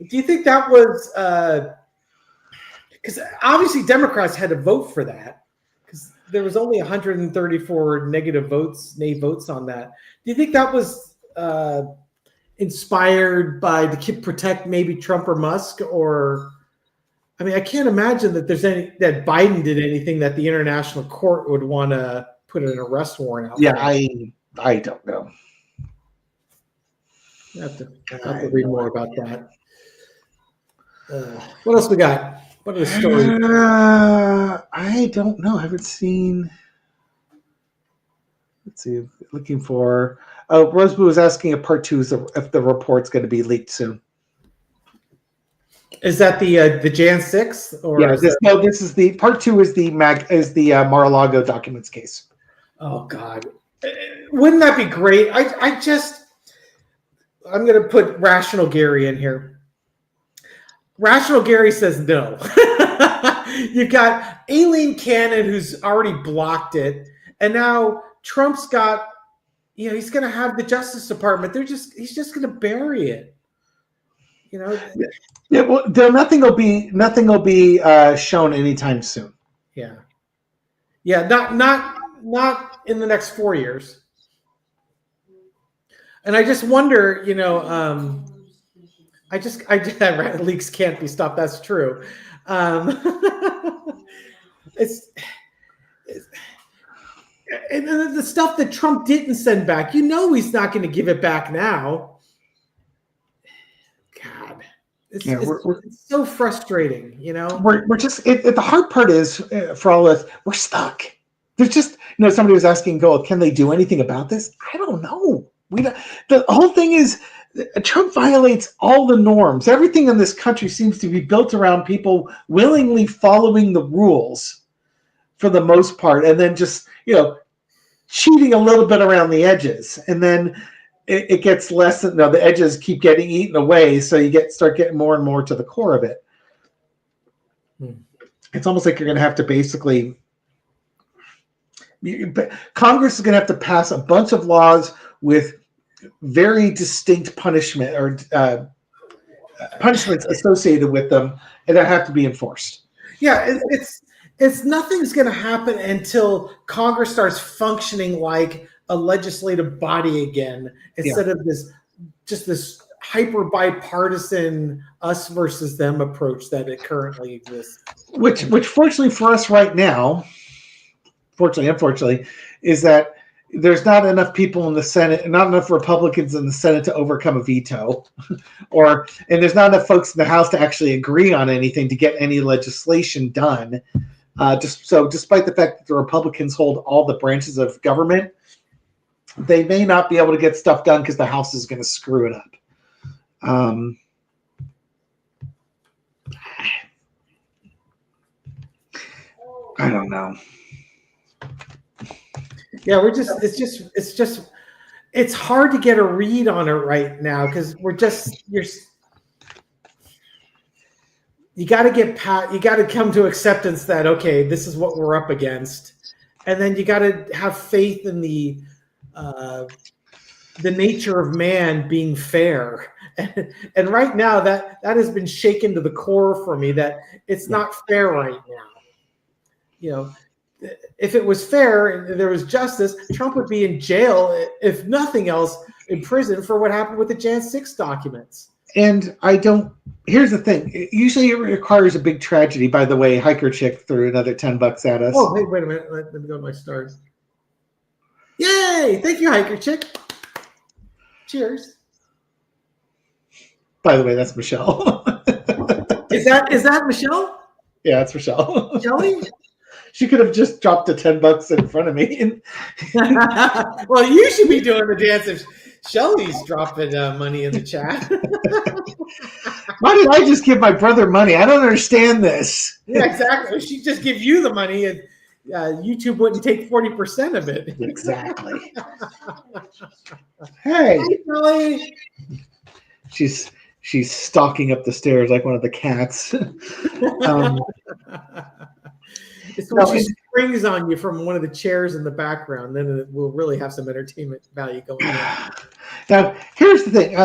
B: Do you think that was because obviously Democrats had to vote for that because there was only 134 negative votes, nay votes on that. Do you think that was inspired by to protect maybe Trump or Musk? Or, I mean, I can't imagine that that Biden did anything that the international court would want to put an arrest warrant out.
A: Yeah, I don't know.
B: I have to read more about that. What else we got? What are the stories?
A: I don't know. I haven't seen. Let's see. Looking for. Oh, Rosebud was asking if part 2 is if the report's going to be leaked soon.
B: Is that the Jan 6th? Or
A: yeah. This is the part 2 is the Mar-a-Lago documents case.
B: Oh God. Wouldn't that be great? I'm going to put Rational Gary in here. Rational Gary says no. You've got Aileen Cannon, who's already blocked it, and now Trump's got, he's going to have the Justice Department. He's just going to bury it.
A: Yeah, well, nothing will be shown anytime soon.
B: Yeah, not in the next 4 years. And I just wonder, leaks can't be stopped. That's true. It's and the stuff that Trump didn't send back. He's not going to give it back now. God, it's so frustrating.
A: We're just the hard part is for all of us, we're stuck. There's just somebody was asking, can they do anything about this? I don't know. The whole thing is Trump violates all the norms. Everything in this country seems to be built around people willingly following the rules for the most part, and then just cheating a little bit around the edges, and then it gets less. The edges keep getting eaten away, so you start getting more and more to the core of it. It's almost like you're going to have to basically. Congress is going to have to pass a bunch of laws with very distinct punishment or punishments associated with them, and that have to be enforced.
B: Yeah, it's nothing's going to happen until Congress starts functioning like a legislative body again, instead of this hyper bipartisan us versus them approach that it currently exists.
A: Which fortunately for us right now, unfortunately, is that there's not enough people in the Senate, not enough Republicans in the Senate to overcome a veto, and there's not enough folks in the House to actually agree on anything to get any legislation done. Despite the fact that the Republicans hold all the branches of government, they may not be able to get stuff done because the House is going to screw it up. I don't know.
B: Yeah, it's hard to get a read on it right now because you got to come to acceptance that, okay, this is what we're up against. And then you got to have faith in the nature of man being fair. And right now that has been shaken to the core for me, that it's not fair right now. If it was fair and there was justice, Trump would be in jail, if nothing else, in prison for what happened with the Jan 6 documents.
A: And here's the thing. Usually it requires a big tragedy. By the way, Hiker Chick threw another $10 at us.
B: Oh, hey, wait a minute. Let me go to my stars. Yay! Thank you, Hiker Chick. Cheers.
A: By the way, that's Michelle.
B: Is that Michelle?
A: Yeah, that's Michelle.
B: Shelly?
A: She could have just dropped the $10 in front of me.
B: Well, you should be doing the dance if Shelly's dropping money in the chat.
A: Why did I just give my brother money? I don't understand this.
B: Yeah, exactly. She'd just give you the money, and YouTube wouldn't take 40% of it.
A: Exactly. Hey.
B: Hi, Shelly.
A: She's stalking up the stairs like one of the cats.
B: It's when she springs on you from one of the chairs in the background, then it will really have some entertainment value going on.
A: Now, here's the thing.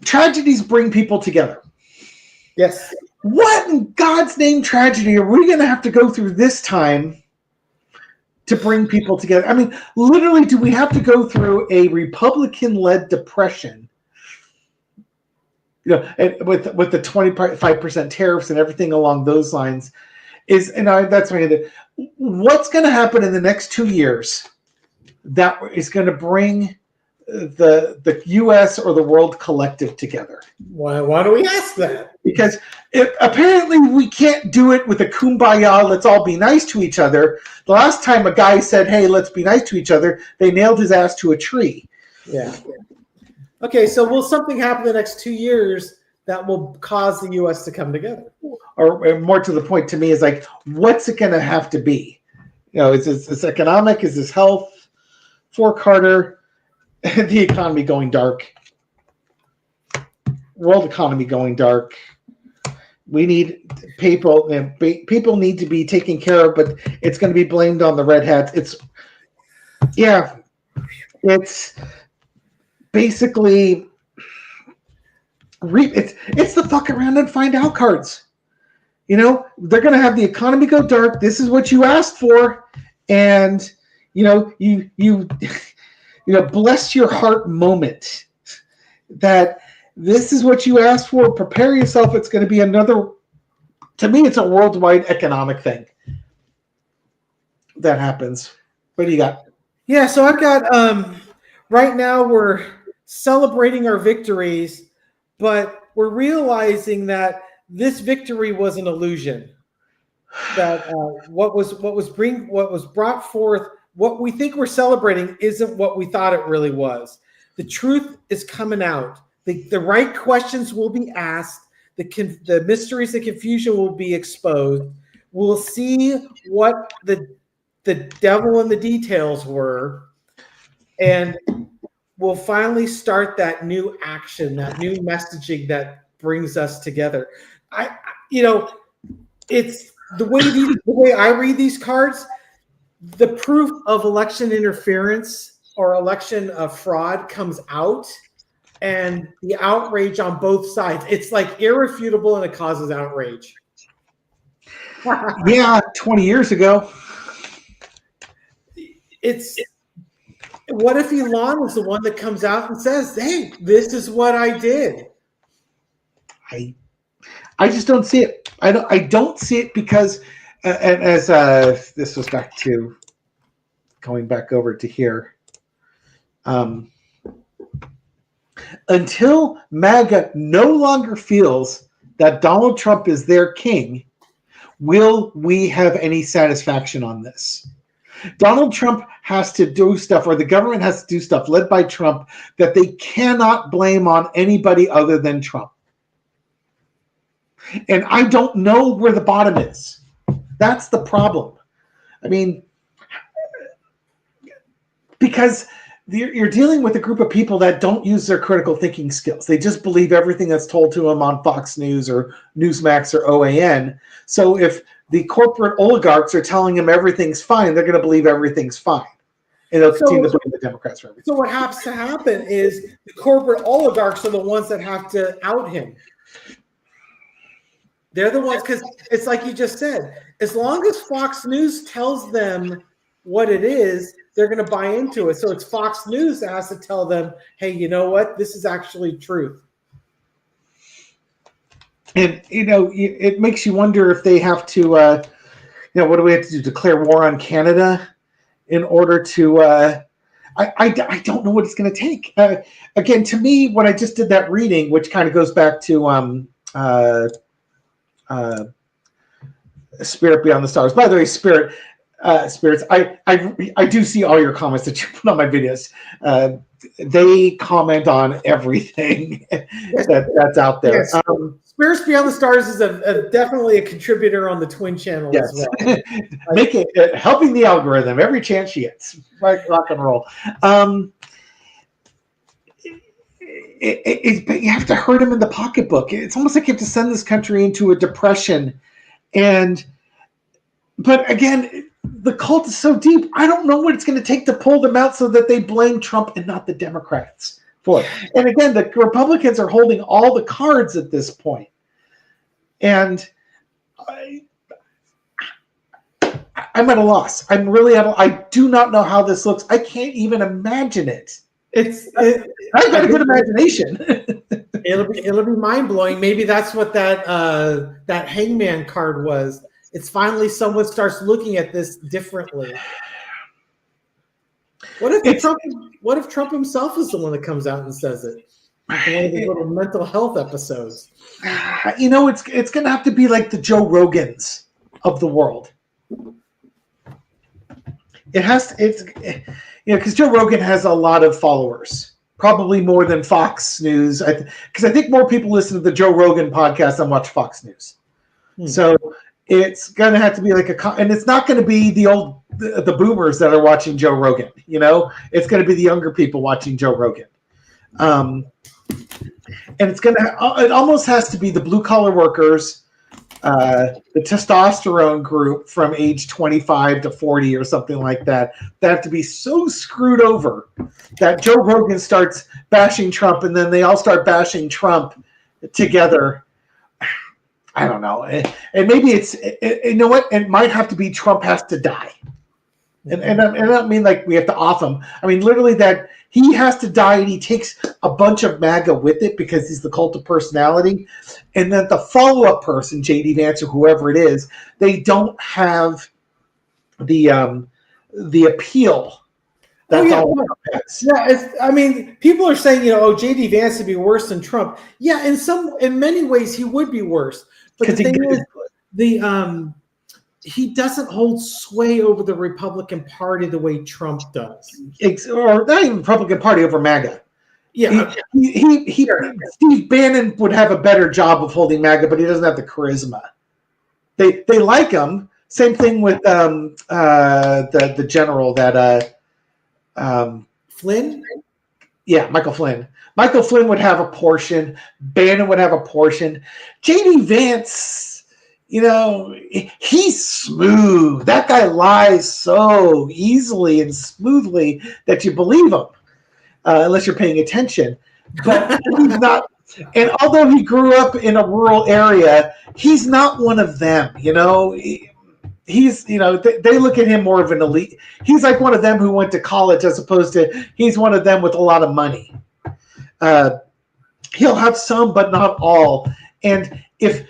A: Tragedies bring people together.
B: Yes.
A: What in God's name tragedy are we going to have to go through this time to bring people together? I mean, literally, do we have to go through a Republican-led depression? With the 25% tariffs and everything along those lines. That's what's going to happen in the next 2 years that is going to bring the U.S. or the world collective together?
B: Why do we ask that?
A: Because apparently we can't do it with a kumbaya, let's all be nice to each other. The last time a guy said, hey, let's be nice to each other, they nailed his ass to a tree.
B: Yeah. Okay, so will something happen in the next 2 years that will cause the U.S. to come together?
A: Or more to the point to me is like, what's it going to have to be? Is this economic? Is this health? for Carter, the economy going dark. World economy going dark. We need people. People need to be taken care of, but it's going to be blamed on the red hats. It's basically it's the fuck around and find out cards. You know, they're going to have the economy go dark. This is what you asked for, and you bless your heart moment that this is what you asked for. Prepare yourself. It's going to be another. To me, it's a worldwide economic thing that happens. What do you got?
B: Yeah, so I've got right now we're celebrating our victories, but we're realizing that this victory was an illusion. That what was brought forth, what we think we're celebrating, isn't what we thought it really was. The truth is coming out. The right questions will be asked. The mysteries, the confusion will be exposed. We'll see what the devil in the details were, and we'll finally start that new action, that new messaging that brings us together. It's the way I read these cards. The proof of election interference or election fraud comes out, and the outrage on both sides. It's like irrefutable, and it causes outrage.
A: Yeah, 20 years ago.
B: What if Elon was the one that comes out and says, "Hey, this is what I did"?
A: I just don't see it. I don't see it because, and as this was back to going back over to here, until MAGA no longer feels that Donald Trump is their king, will we have any satisfaction on this? Donald Trump has to do stuff, or the government has to do stuff led by Trump that they cannot blame on anybody other than Trump. And I don't know where the bottom is. That's the problem. I mean, because you're dealing with a group of people that don't use their critical thinking skills. They just believe everything that's told to them on Fox News or Newsmax or OAN. So if the corporate oligarchs are telling them everything's fine, they're going to believe everything's fine. And they'll continue to blame the Democrats for everything.
B: So what has to happen is the corporate oligarchs are the ones that have to out him. They're the ones, because it's like you just said, as long as Fox News tells them what it is, they're going to buy into it. So it's Fox News that has to tell them, hey, you know what? This is actually truth.
A: And, it makes you wonder if they have to, what do we have to do? Declare war on Canada in order to, I don't know what it's going to take. Again, to me, when I just did that reading, which kind of goes back to Spirit Beyond the Stars. By the way, Spirits, I do see all your comments that you put on my videos. They comment on everything that's out there.
B: Yes. Spirits Beyond the Stars is definitely a contributor on the Twin channel as well.
A: Helping the algorithm every chance she gets. Rock and roll. You have to hurt him in the pocketbook. It's almost like you have to send this country into a depression. But again, the cult is so deep. I don't know what it's going to take to pull them out so that they blame Trump and not the Democrats for it. And again, the Republicans are holding all the cards at this point. And I'm at a loss. I'm really I do not know how this looks. I can't even imagine it. I've got a good imagination.
B: It'll be mind blowing. Maybe that's what that hangman card was. It's finally someone starts looking at this differently. What if Trump himself is the one that comes out and says it? One of these little mental health episodes.
A: It's going to have to be like the Joe Rogans of the world. It has to. Because Joe Rogan has a lot of followers, probably more than Fox News. Because I think more people listen to the Joe Rogan podcast than watch Fox News. So it's going to have to be like and it's not going to be the boomers that are watching Joe Rogan. It's going to be the younger people watching Joe Rogan. And it almost has to be the blue collar workers, the testosterone group from age 25 to 40 or something like that have to be so screwed over that Joe Rogan starts bashing Trump, and then they all start bashing Trump together. I don't know. And maybe it's, you know what? It might have to be Trump has to die. And I don't mean like we have to off him. I mean, literally that he has to die, and he takes a bunch of MAGA with it because he's the cult of personality. And then the follow-up person, J.D. Vance or whoever it is, they don't have the appeal. That's all.
B: Yeah, I mean, people are saying, J.D. Vance would be worse than Trump. Yeah, in many ways he would be worse. But the thing is, he doesn't hold sway over the Republican Party the way Trump does,
A: or not even Republican Party over MAGA.
B: Yeah,
A: Steve Bannon would have a better job of holding MAGA, but he doesn't have the charisma. They like him. Same thing with the general that
B: Flynn.
A: Yeah, Michael Flynn. Michael Flynn would have a portion. Bannon would have a portion. J.D. Vance, he's smooth. That guy lies so easily and smoothly that you believe him, unless you're paying attention. But he's not. And although he grew up in a rural area, he's not one of them. He's, they look at him more of an elite. He's like one of them who went to college, as opposed to he's one of them with a lot of money. He'll have some, but not all. And if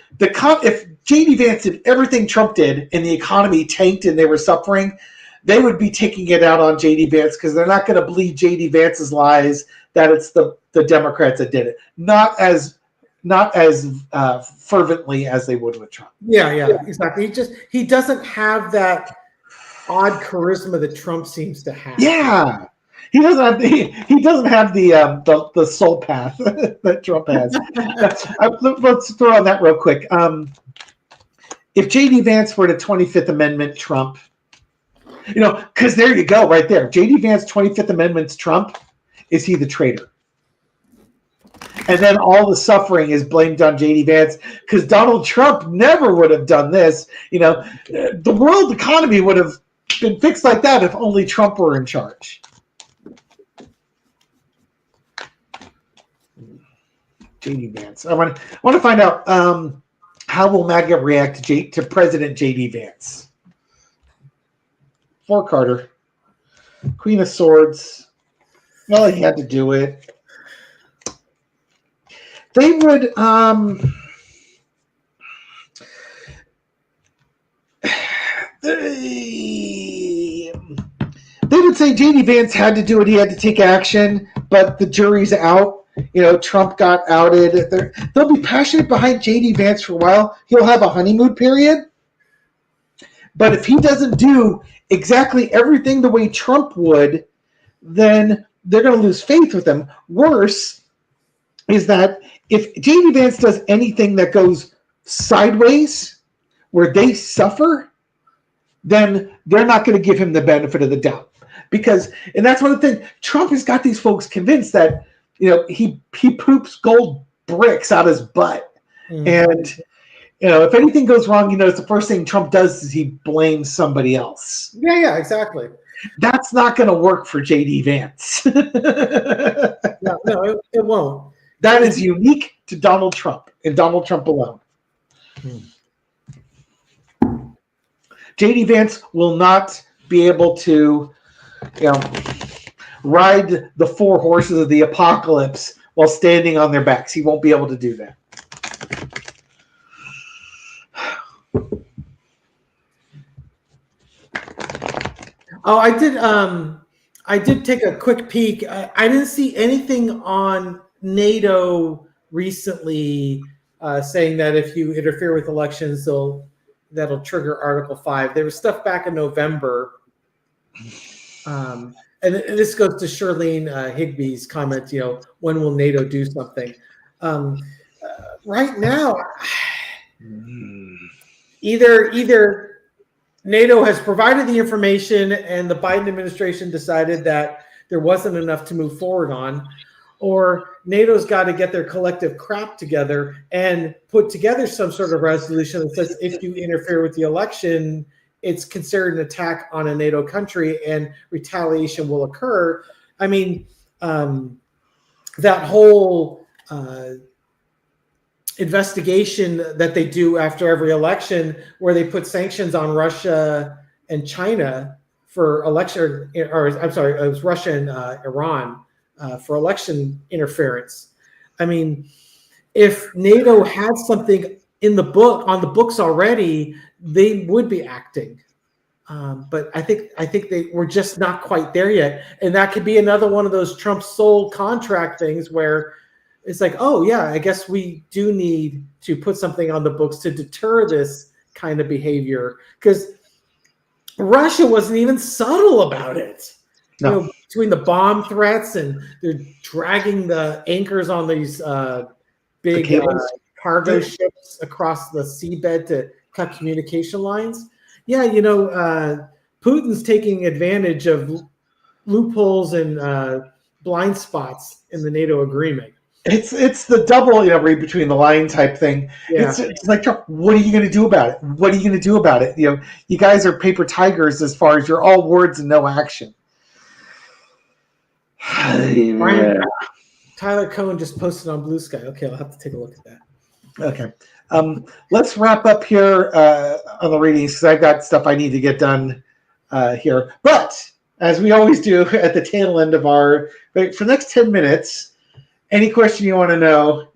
A: J.D. Vance did everything Trump did and the economy tanked and they were suffering, they would be taking it out on J.D. Vance because they're not going to believe J.D. Vance's lies that it's the Democrats that did it. Not as fervently as they would with Trump.
B: Yeah, exactly. He doesn't have that odd charisma that Trump seems to have.
A: Yeah. He doesn't have the soul path that Trump has. Let's throw on that real quick. If J.D. Vance were to 25th Amendment Trump, because there you go, right there. J.D. Vance 25th Amendment's Trump. Is he the traitor? And then all the suffering is blamed on J.D. Vance because Donald Trump never would have done this. The world economy would have been fixed like that if only Trump were in charge. J.D. Vance. I want to find out how will MAGA react to President J.D. Vance. 4 Carter, Queen of Swords. Well, he had to do it. They would they would say J.D. Vance had to do it. He had to take action, but the jury's out. Trump got outed. They'll be passionate behind J.D. Vance for a while. He'll have a honeymoon period. But if he doesn't do exactly everything the way Trump would, then they're going to lose faith with him. Worse is that if J.D. Vance does anything that goes sideways, where they suffer, then they're not going to give him the benefit of the doubt. And that's one of the things, Trump has got these folks convinced that, he poops gold bricks out his butt. And, if anything goes wrong, it's the first thing Trump does is he blames somebody else.
B: Yeah, exactly.
A: That's not going to work for J.D. Vance.
B: No, it won't.
A: That is unique to Donald Trump and Donald Trump alone. J.D. Vance will not be able to, ride the 4 horses of the apocalypse while standing on their backs. He won't be able to do that.
B: Oh, I did take a quick peek. I didn't see anything on NATO recently saying that if you interfere with elections, that'll trigger Article 5. There was stuff back in November. And this goes to Shirlene Higby's comment, when will NATO do something? Right now, either NATO has provided the information and the Biden administration decided that there wasn't enough to move forward on, or NATO's got to get their collective crap together and put together some sort of resolution that says if you interfere with the election, it's considered an attack on a NATO country and retaliation will occur. I mean, that whole investigation that they do after every election where they put sanctions on Russia and China for election, or I'm sorry, it was Russia and Iran for election interference. I mean, if NATO had something on the books already, they would be acting. But I think they were just not quite there yet. And that could be another one of those Trump sold contract things where it's like, oh yeah, I guess we do need to put something on the books to deter this kind of behavior, because Russia wasn't even subtle about it. No. You know, between the bomb threats and they're dragging the anchors on these big cargo ships across the seabed to cut communication lines. Yeah, you know, Putin's taking advantage of loopholes and blind spots in the NATO agreement.
A: It's the double, read between the line type thing. Yeah. It's like, Trump, what are you going to do about it? What are you going to do about it? You guys are paper tigers as far as you're all words and no action.
B: Brian, Tyler Cohen just posted on Blue Sky. Okay, I'll have to take a look at that.
A: Okay. Let's wrap up here on the readings because I've got stuff I need to get done here. But as we always do at the tail end of for the next 10 minutes, any question you want to know?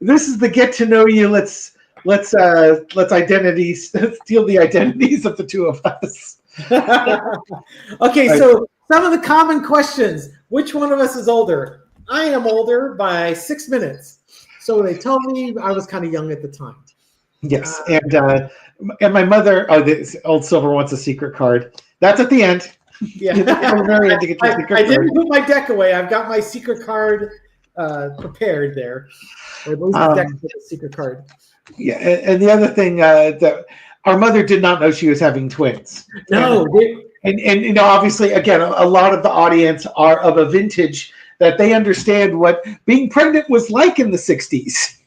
A: This is the get to know you. Let's identities. Let's steal the identities of the two of us.
B: Okay, so some of the common questions. Which one of us is older? I am older by 6 minutes. So they told me I was kind of young at the time.
A: Yes, and my mother. Oh, this old Silver wants a secret card. That's at the end.
B: Yeah, I didn't put my deck away. I've got my secret card prepared there. Or at least the deck with a secret card.
A: Yeah, and the other thing that our mother did not know she was having twins.
B: No,
A: and obviously, again, a lot of the audience are of a vintage that they understand what being pregnant was like in the 60s,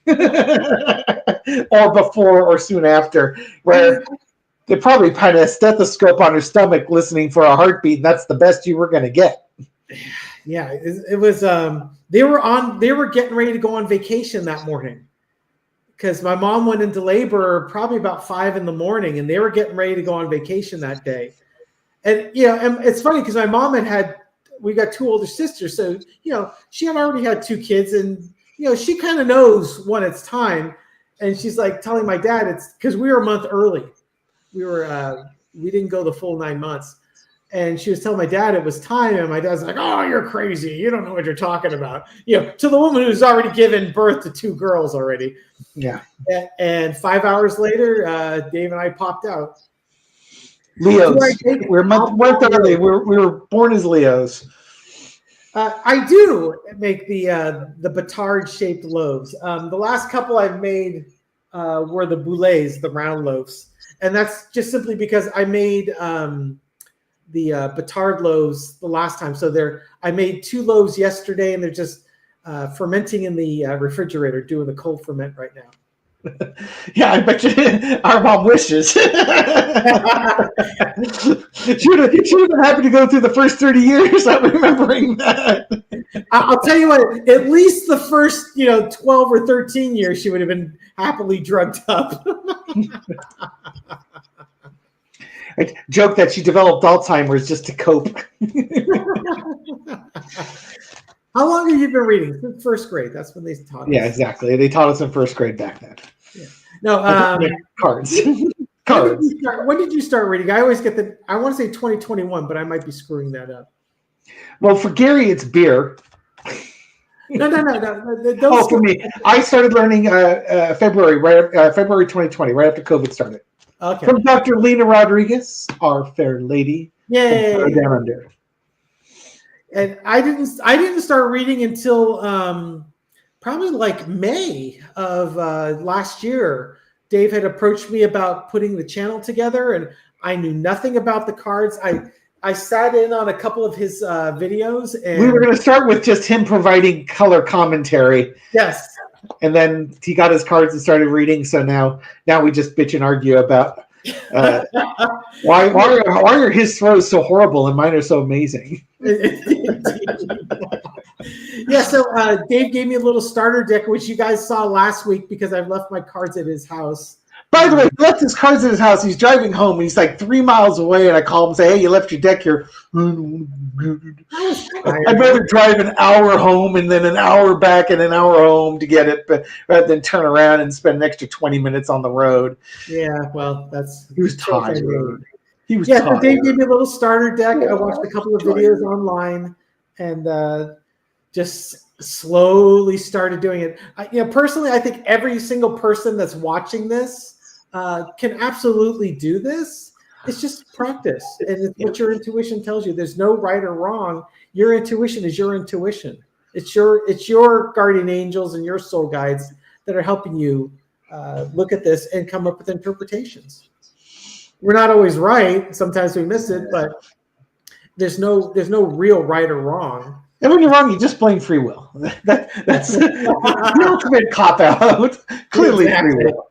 A: or before, or soon after, where they probably had a stethoscope on her stomach listening for a heartbeat, and that's the best you were going to get.
B: Yeah, it was. They were getting ready to go on vacation that morning because my mom went into labor probably about 5 a.m, and they were getting ready to go on vacation that day. And and it's funny because my mom we got 2 older sisters, so she had already had 2 kids, and she kind of knows when it's time. And she's like telling my dad it's because we were a month early. We didn't go the full 9 months. And she was telling my dad it was time, and my dad's like, "Oh, you're crazy. You don't know what you're talking about." To the woman who's already given birth to 2 girls already.
A: Yeah.
B: And 5 hours later, Dave and I popped out.
A: Leos. We're a month early. We were born as Leos.
B: I do make the batard-shaped loaves. The last couple I've made were the boulets, the round loaves. And that's just simply because I made the batard loaves the last time. So I made 2 loaves yesterday, and they're just fermenting in the refrigerator, doing the cold ferment right now.
A: Yeah, I bet you our mom wishes. She would have been happy to go through the first 30 years. I'm remembering that.
B: I'll tell you what, at least the first 12 or 13 years, she would have been happily drugged up.
A: I joke that she developed Alzheimer's just to cope.
B: How long have you been reading? Since first grade. That's when they taught us.
A: Yeah, exactly. They taught us in first grade back then.
B: Yeah. No,
A: cards.
B: Cards. When did you start reading? I always get I want to say 2021, but I might be screwing that up.
A: Well, for Gary, it's beer.
B: No.
A: For me, I started learning February 2020, right after COVID started.
B: Okay.
A: From Dr. Lena Rodriguez, our fair lady.
B: Yay!
A: Down under.
B: And I didn't start reading until probably like May of last year, Dave had approached me about putting the channel together, and I knew nothing about the cards. I sat in on a couple of his videos, and
A: we were going to start with just him providing color commentary.
B: Yes.
A: And then he got his cards and started reading. So now we just bitch and argue about why are his throws so horrible and mine are so amazing.
B: Yeah, so Dave gave me a little starter deck, which you guys saw last week because I've left my cards at his house.
A: By the way, he left his cards at his house. He's driving home. He's like 3 miles away, and I call him and say, "Hey, you left your deck here." I'd rather drive an hour home and then an hour back and an hour home to get it, but rather than turn around and spend an extra 20 minutes on the road.
B: Yeah, well,
A: he was tired. He was
B: tired.
A: So
B: Dave gave me a little starter deck. I watched a couple of videos online and just slowly started doing it. Personally, I think every single person that's watching this can absolutely do this. It's just practice, and it's what your intuition tells you. There's no right or wrong. Your intuition is your intuition. It's your guardian angels and your soul guides that are helping you look at this and come up with interpretations. We're not always right. Sometimes we miss it, but there's no real right or wrong.
A: And when you're wrong, you just blame free will. That's the ultimate cop out. Clearly, exactly. Free will.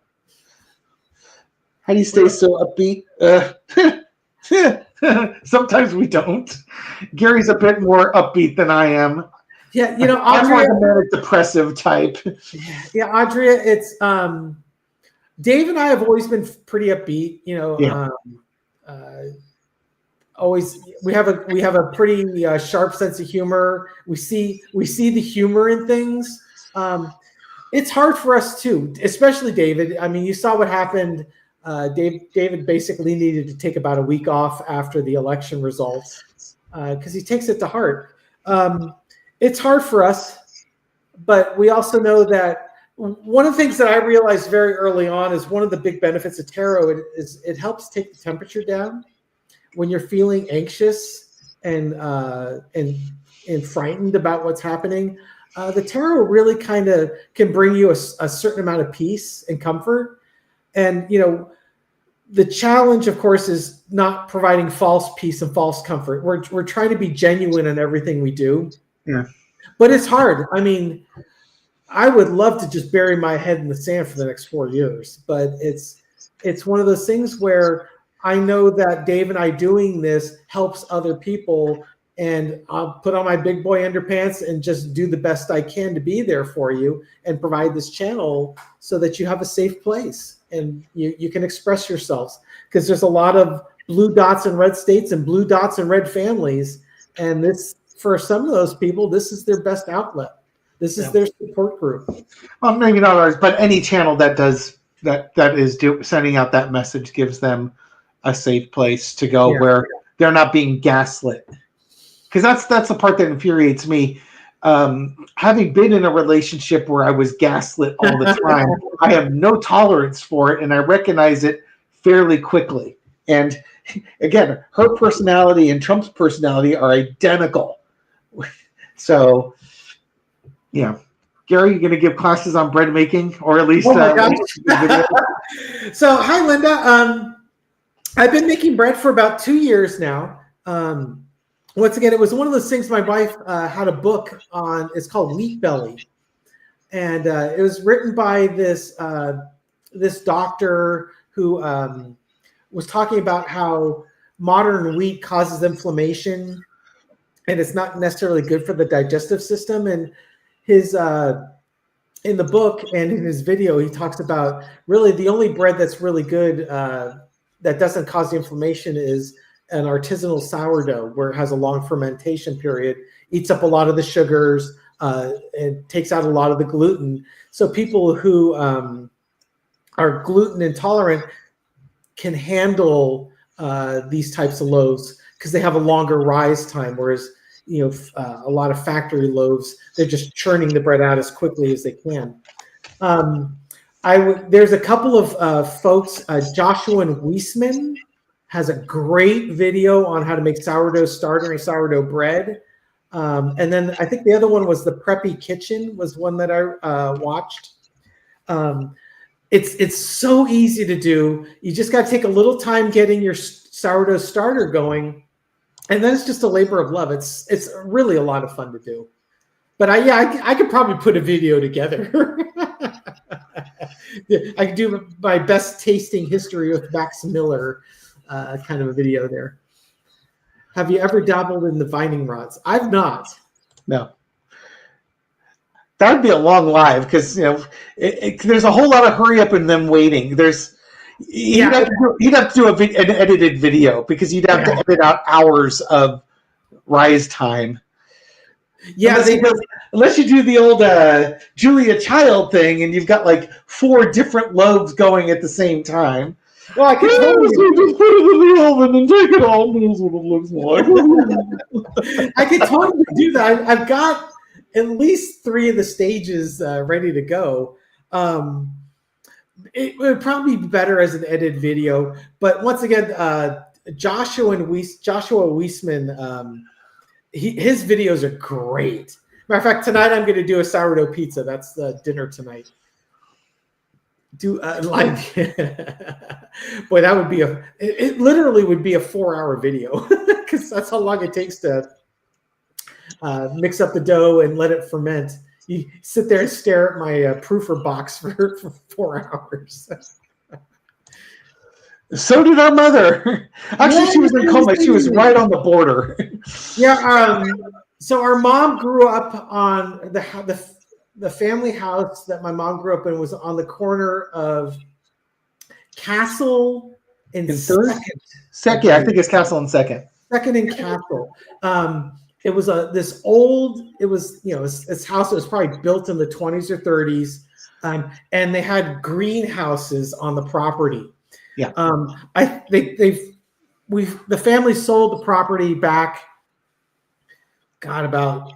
A: How do you stay so upbeat? Sometimes we don't. Gary's a bit more upbeat than I am.
B: Yeah,
A: I'm like a manic depressive type.
B: Yeah, Audrey, it's Dave and I have always been pretty upbeat. Always we have a pretty sharp sense of humor. We see the humor in things. It's hard for us too, especially David. I mean, you saw what happened. David basically needed to take about a week off after the election results because he takes it to heart. It's hard for us, but we also know that one of the things that I realized very early on is one of the big benefits of tarot is it helps take the temperature down when you're feeling anxious and frightened about what's happening. The tarot really kind of can bring you a certain amount of peace and comfort. And, the challenge, of course, is not providing false peace and false comfort. We're trying to be genuine in everything we do.
A: Yeah.
B: But it's hard. I mean, I would love to just bury my head in the sand for the next 4 years. But it's one of those things where I know that Dave and I doing this helps other people. And I'll put on my big boy underpants and just do the best I can to be there for you and provide this channel so that you have a safe place and you can express yourselves. Because there's a lot of blue dots in red states and blue dots in red families. And this, for some of those people, this is their best outlet. This is their support group.
A: Well, maybe not ours, but any channel that does that is sending out that message gives them a safe place to go where they're not being gaslit. Because that's the part that infuriates me. Having been in a relationship where I was gaslit all the time, I have no tolerance for it, and I recognize it fairly quickly. And again, her personality and Trump's personality are identical. So, yeah. Gary, you going to give classes on bread making, or at least?
B: So, hi, Linda. I've been making bread for about 2 years now. Once again, it was one of those things my wife had a book on. It's called Wheat Belly. And it was written by this doctor who was talking about how modern wheat causes inflammation and it's not necessarily good for the digestive system. And his in the book and in his video, he talks about really the only bread that's really good that doesn't cause the inflammation is an artisanal sourdough, where it has a long fermentation period, eats up a lot of the sugars, and takes out a lot of the gluten. So people who are gluten intolerant can handle these types of loaves because they have a longer rise time, whereas a lot of factory loaves, they're just churning the bread out as quickly as they can. There's a couple of folks, Joshua and Weissman has a great video on how to make sourdough starter and sourdough bread. And then I think the other one was the Preppy Kitchen was one that I watched. It's so easy to do. You just got to take a little time getting your sourdough starter going, and then it's just a labor of love. It's really a lot of fun to do. But I could probably put a video together. I could do my best tasting history with Max Miller, kind of a video there. Have you ever dabbled in the vining rods? I've not.
A: No. That would be a long live because there's a whole lot of hurry up and them waiting. He'd have to do an edited video because you'd have to edit out hours of rise time.
B: Yeah,
A: unless you do the old Julia Child thing and you've got like 4 different loaves going at the same time.
B: Well, I could totally
A: just put it in the oven and take it all. Knows what it looks like.
B: I could totally do that. I've got at least 3 of the stages ready to go. It would probably be better as an edited video. But once again, Joshua Weissman, his videos are great. Matter of fact, tonight I'm going to do a sourdough pizza. That's the dinner tonight. Boy, that would be it literally would be a 4-hour video because that's how long it takes to mix up the dough and let it ferment. You sit there and stare at my proofer box for 4 hours.
A: So did our mother. Actually, she was in coma. She was right on the border.
B: Yeah. So our mom grew up on the family house that my mom grew up in was on the corner of Castle and Second.
A: Second, I think it's Castle and Second.
B: Second and Castle. It was this old. It was this house that was probably built in the 20s or 30s, and they had greenhouses on the property.
A: Yeah.
B: The family sold the property back. God, about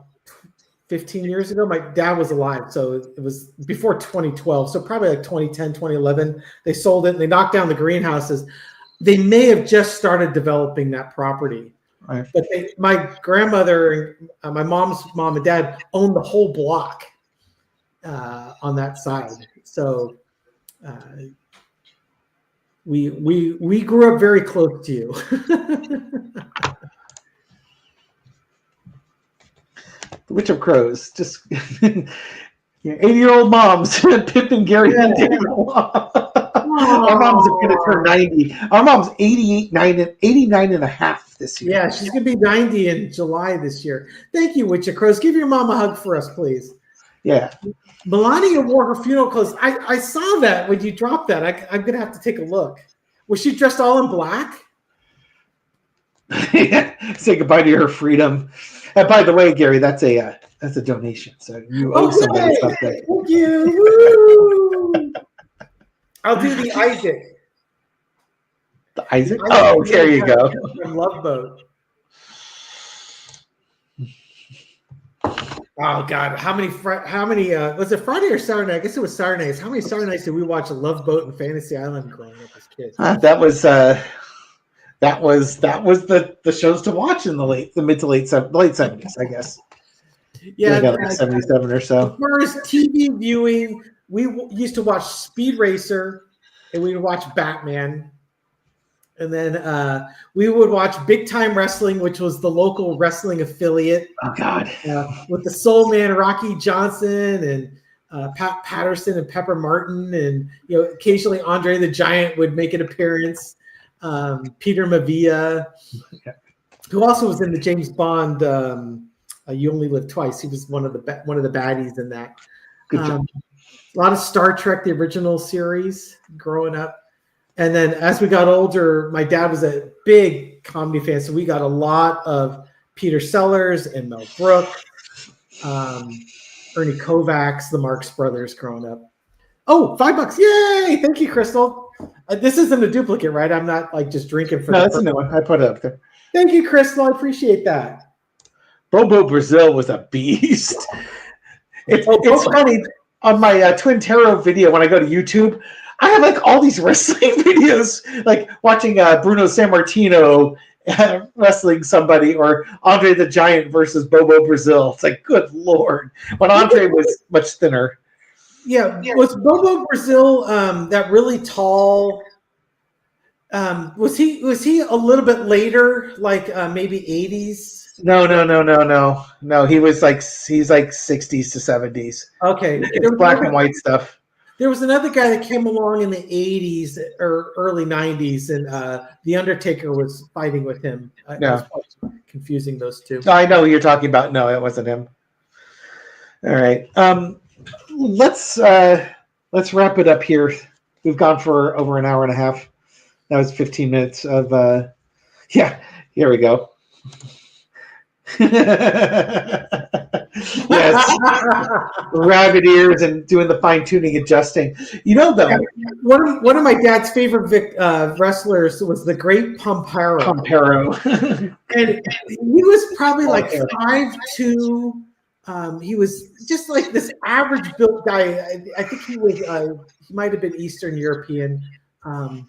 B: 15 years ago. My dad was alive, so it was before 2012. So probably like 2010, 2011. They sold it. And they knocked down the greenhouses. They may have just started developing that property.
A: Right.
B: But my grandmother, my mom's mom and dad owned the whole block on that side. So we grew up very close to you.
A: The Witch of Crows, just 80-year-old moms, Pip and Gary and Daniel. Our mom's going to turn 90. Our mom's 89 and a half this year.
B: Yeah, she's going to be 90 in July this year. Thank you, Witch of Crows. Give your mom a hug for us, please.
A: Yeah.
B: Melania wore her funeral clothes. I saw that when you dropped that. I'm going to have to take a look. Was she dressed all in black?
A: Say goodbye to her freedom. And by the way, Gary, that's a donation. So you owe somebody something.
B: Thank you. Woo! I'll do the Isaac.
A: The Isaac? Oh, there you go.
B: Love Boat. Oh God, how many was it Friday or Saturday night? I guess it was Saturday nights. How many Saturday nights did we watch Love Boat and Fantasy Island growing up as kids?
A: That was the shows to watch in the mid to late 70s, I guess.
B: Yeah,
A: like 77 or so.
B: As far as TV viewing, we used to watch Speed Racer, and we would watch Batman, and then we would watch Big Time Wrestling, which was the local wrestling affiliate.
A: Oh God!
B: With the Soul Man, Rocky Johnson, and Pat Patterson and Pepper Martin, and occasionally Andre the Giant would make an appearance. Peter Mavia, who also was in the James Bond You Only Live Twice. He was one of the baddies in that.
A: Good job.
B: A lot of Star Trek, the original series, growing up. And then as we got older, my dad was a big comedy fan, so we got a lot of Peter Sellers and Mel Brooks, Ernie Kovacs, the Marx Brothers growing up. Oh, $5. Yay! Thank you, Crystal. This isn't a duplicate, right? I'm not like just drinking for.
A: No, that's a new one. I put it up there.
B: Thank you, Crystal. I appreciate that.
A: Bobo Brazil was a beast. It's funny on my Twin Tarot video when I go to YouTube. I have like all these wrestling videos, like watching Bruno Sammartino wrestling somebody, or Andre the Giant versus Bobo Brazil. It's like, good Lord, when Andre was much thinner.
B: Yeah, was Bobo Brazil that really tall? Was he a little bit later, like maybe 80s?
A: No. He's like 60s to 70s.
B: Okay,
A: It's black and white stuff.
B: There was another guy that came along in the 80s or early 90s, and The Undertaker was fighting with him. I was confusing those two.
A: I know who you're talking about. No, it wasn't him. All right. Let's wrap it up here. We've gone for over an hour and a half. That was 15 minutes of here we go. Yes, rabbit ears and doing the fine tuning, adjusting. You know, though,
B: one of my dad's favorite wrestlers was the Great Pampero. And he was probably like 5'2". He was just like this average built guy. I think he was. He might have been Eastern European, and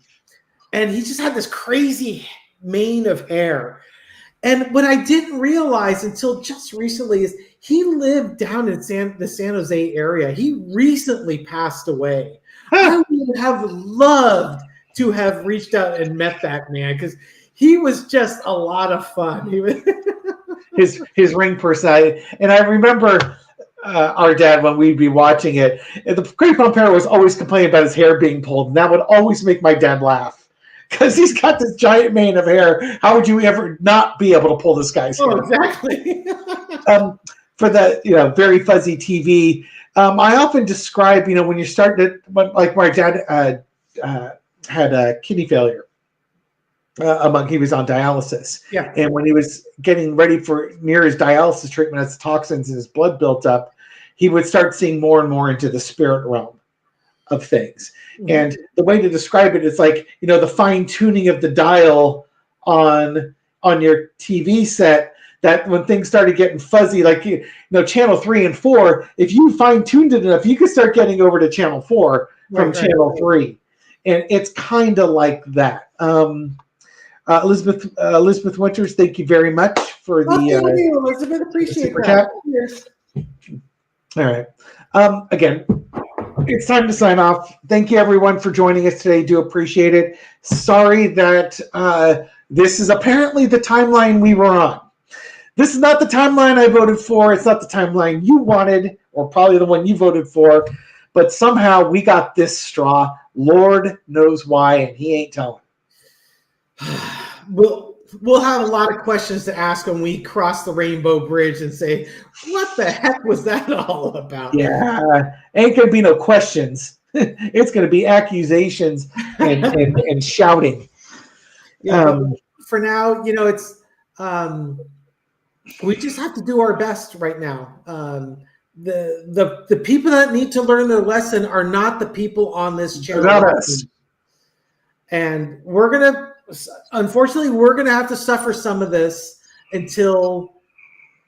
B: he just had this crazy mane of hair. And what I didn't realize until just recently is he lived down in the San Jose area. He recently passed away. I would have loved to have reached out and met that man because he was just a lot of fun. He was
A: his ring personality. And I remember our dad when we'd be watching it. The Great Pompero was always complaining about his hair being pulled, and that would always make my dad laugh. Because he's got this giant mane of hair. How would you ever not be able to pull this guy's hair?
B: Exactly.
A: For the very fuzzy TV, I often describe when you start to, like my dad had kidney failure. He was on dialysis.
B: Yeah.
A: And when he was getting ready for near his dialysis treatment, as toxins in his blood built up, he would start seeing more and more into the spirit realm of things. Mm-hmm. And the way to describe it is like, the fine tuning of the dial on your TV set, that when things started getting fuzzy, like, channel 3 and 4, if you fine tuned it enough, you could start getting over to channel 4 from channel 3. And it's kind of like that. Elizabeth Winters, thank you very much for the.
B: Thank you, Elizabeth. Appreciate that. Yes.
A: All right. Again, it's time to sign off. Thank you, everyone, for joining us today. Do appreciate it. Sorry that this is apparently the timeline we were on. This is not the timeline I voted for. It's not the timeline you wanted, or probably the one you voted for. But somehow we got this straw. Lord knows why, and he ain't telling.
B: We'll have a lot of questions to ask when we cross the Rainbow Bridge and say, what the heck was that all about?
A: Yeah, ain't going to be no questions. It's going to be accusations and shouting.
B: Yeah, for now, it's we just have to do our best right now. The people that need to learn their lesson are not the people on this channel.
A: Not us.
B: And unfortunately, we're going to have to suffer some of this until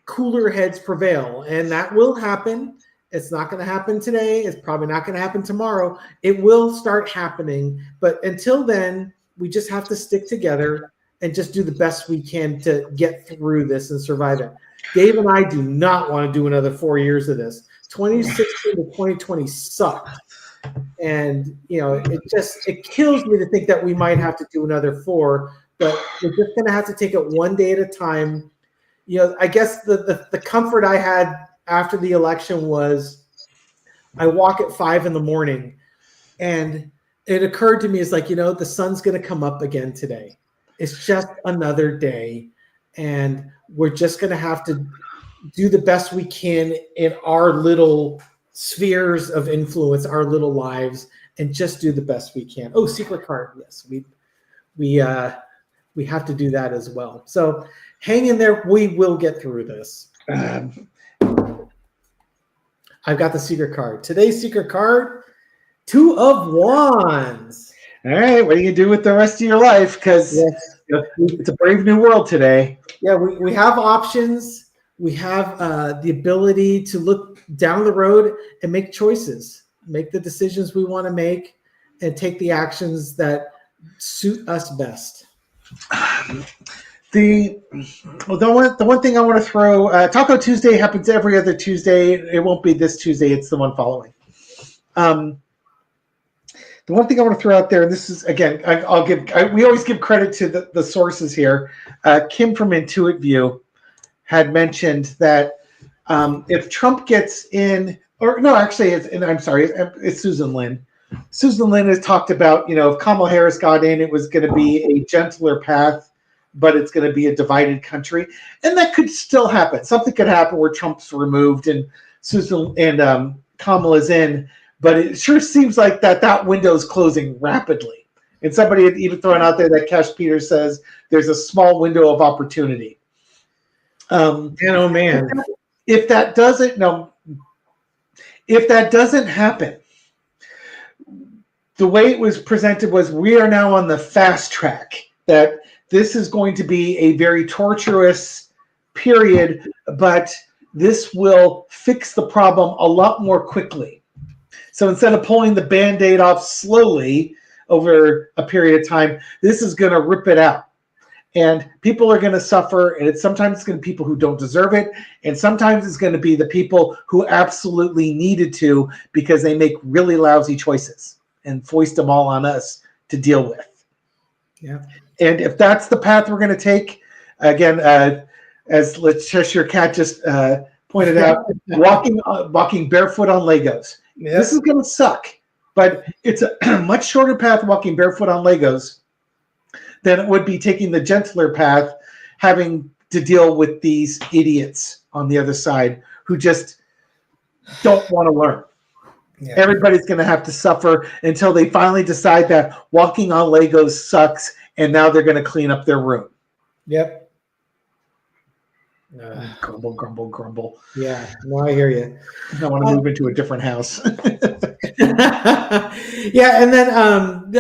B: cooler heads prevail. And that will happen. It's not going to happen today. It's probably not going to happen tomorrow. It will start happening. But until then, we just have to stick together and just do the best we can to get through this and survive it. Dave and I do not want to do another 4 years of this. 2016 to 2020 sucked. And it kills me to think that we might have to do another 4, but we're just going to have to take it one day at a time. I guess the comfort I had after the election was I walk at 5 a.m, and it occurred to me, it's like, the sun's going to come up again today. It's just another day, and we're just going to have to do the best we can in our little spheres of influence, our little lives, and just do the best we can. Oh, secret card. Yes, we have to do that as well. So hang in there. We will get through this. I've got the secret card. Today's secret card, 2 of Wands.
A: All right, what are you going to do with the rest of your life? Because it's a brave new world today.
B: Yeah, we have options. We have the ability to look down the road and make choices, make the decisions we want to make, and take the actions that suit us best.
A: The one thing I want to throw, Taco Tuesday happens every other Tuesday. It won't be this Tuesday. It's the one following. The one thing I want to throw out there, and this is again, we always give credit to the sources here. Kim from Intuit View had mentioned that if Trump gets in, or no, actually, it's Susan Lin. Susan Lin has talked about, if Kamala Harris got in, it was going to be a gentler path, but it's going to be a divided country, and that could still happen. Something could happen where Trump's removed and Susan and Kamala's in. But it sure seems like that window is closing rapidly. And somebody had even thrown out there that Cash Peters says there's a small window of opportunity.
B: Oh man!
A: If that doesn't happen, the way it was presented was we are now on the fast track. That this is going to be a very torturous period, but this will fix the problem a lot more quickly. So instead of pulling the Band-Aid off slowly over a period of time, this is going to rip it out. And people are going to suffer, and sometimes it's going to be people who don't deserve it, and sometimes it's going to be the people who absolutely needed to because they make really lousy choices and foist them all on us to deal with.
B: Yeah.
A: And if that's the path we're going to take, again, as Cheshire Cat just pointed out, walking barefoot on Legos. Yep. This is going to suck, but it's a much shorter path walking barefoot on Legos than it would be taking the gentler path, having to deal with these idiots on the other side who just don't want to learn. Yeah. Everybody's going to have to suffer until they finally decide that walking on Legos sucks, and now they're going to clean up their room.
B: Yep.
A: Grumble, grumble, grumble.
B: Yeah, no, I hear you.
A: I want to move into a different house.
B: Yeah, and then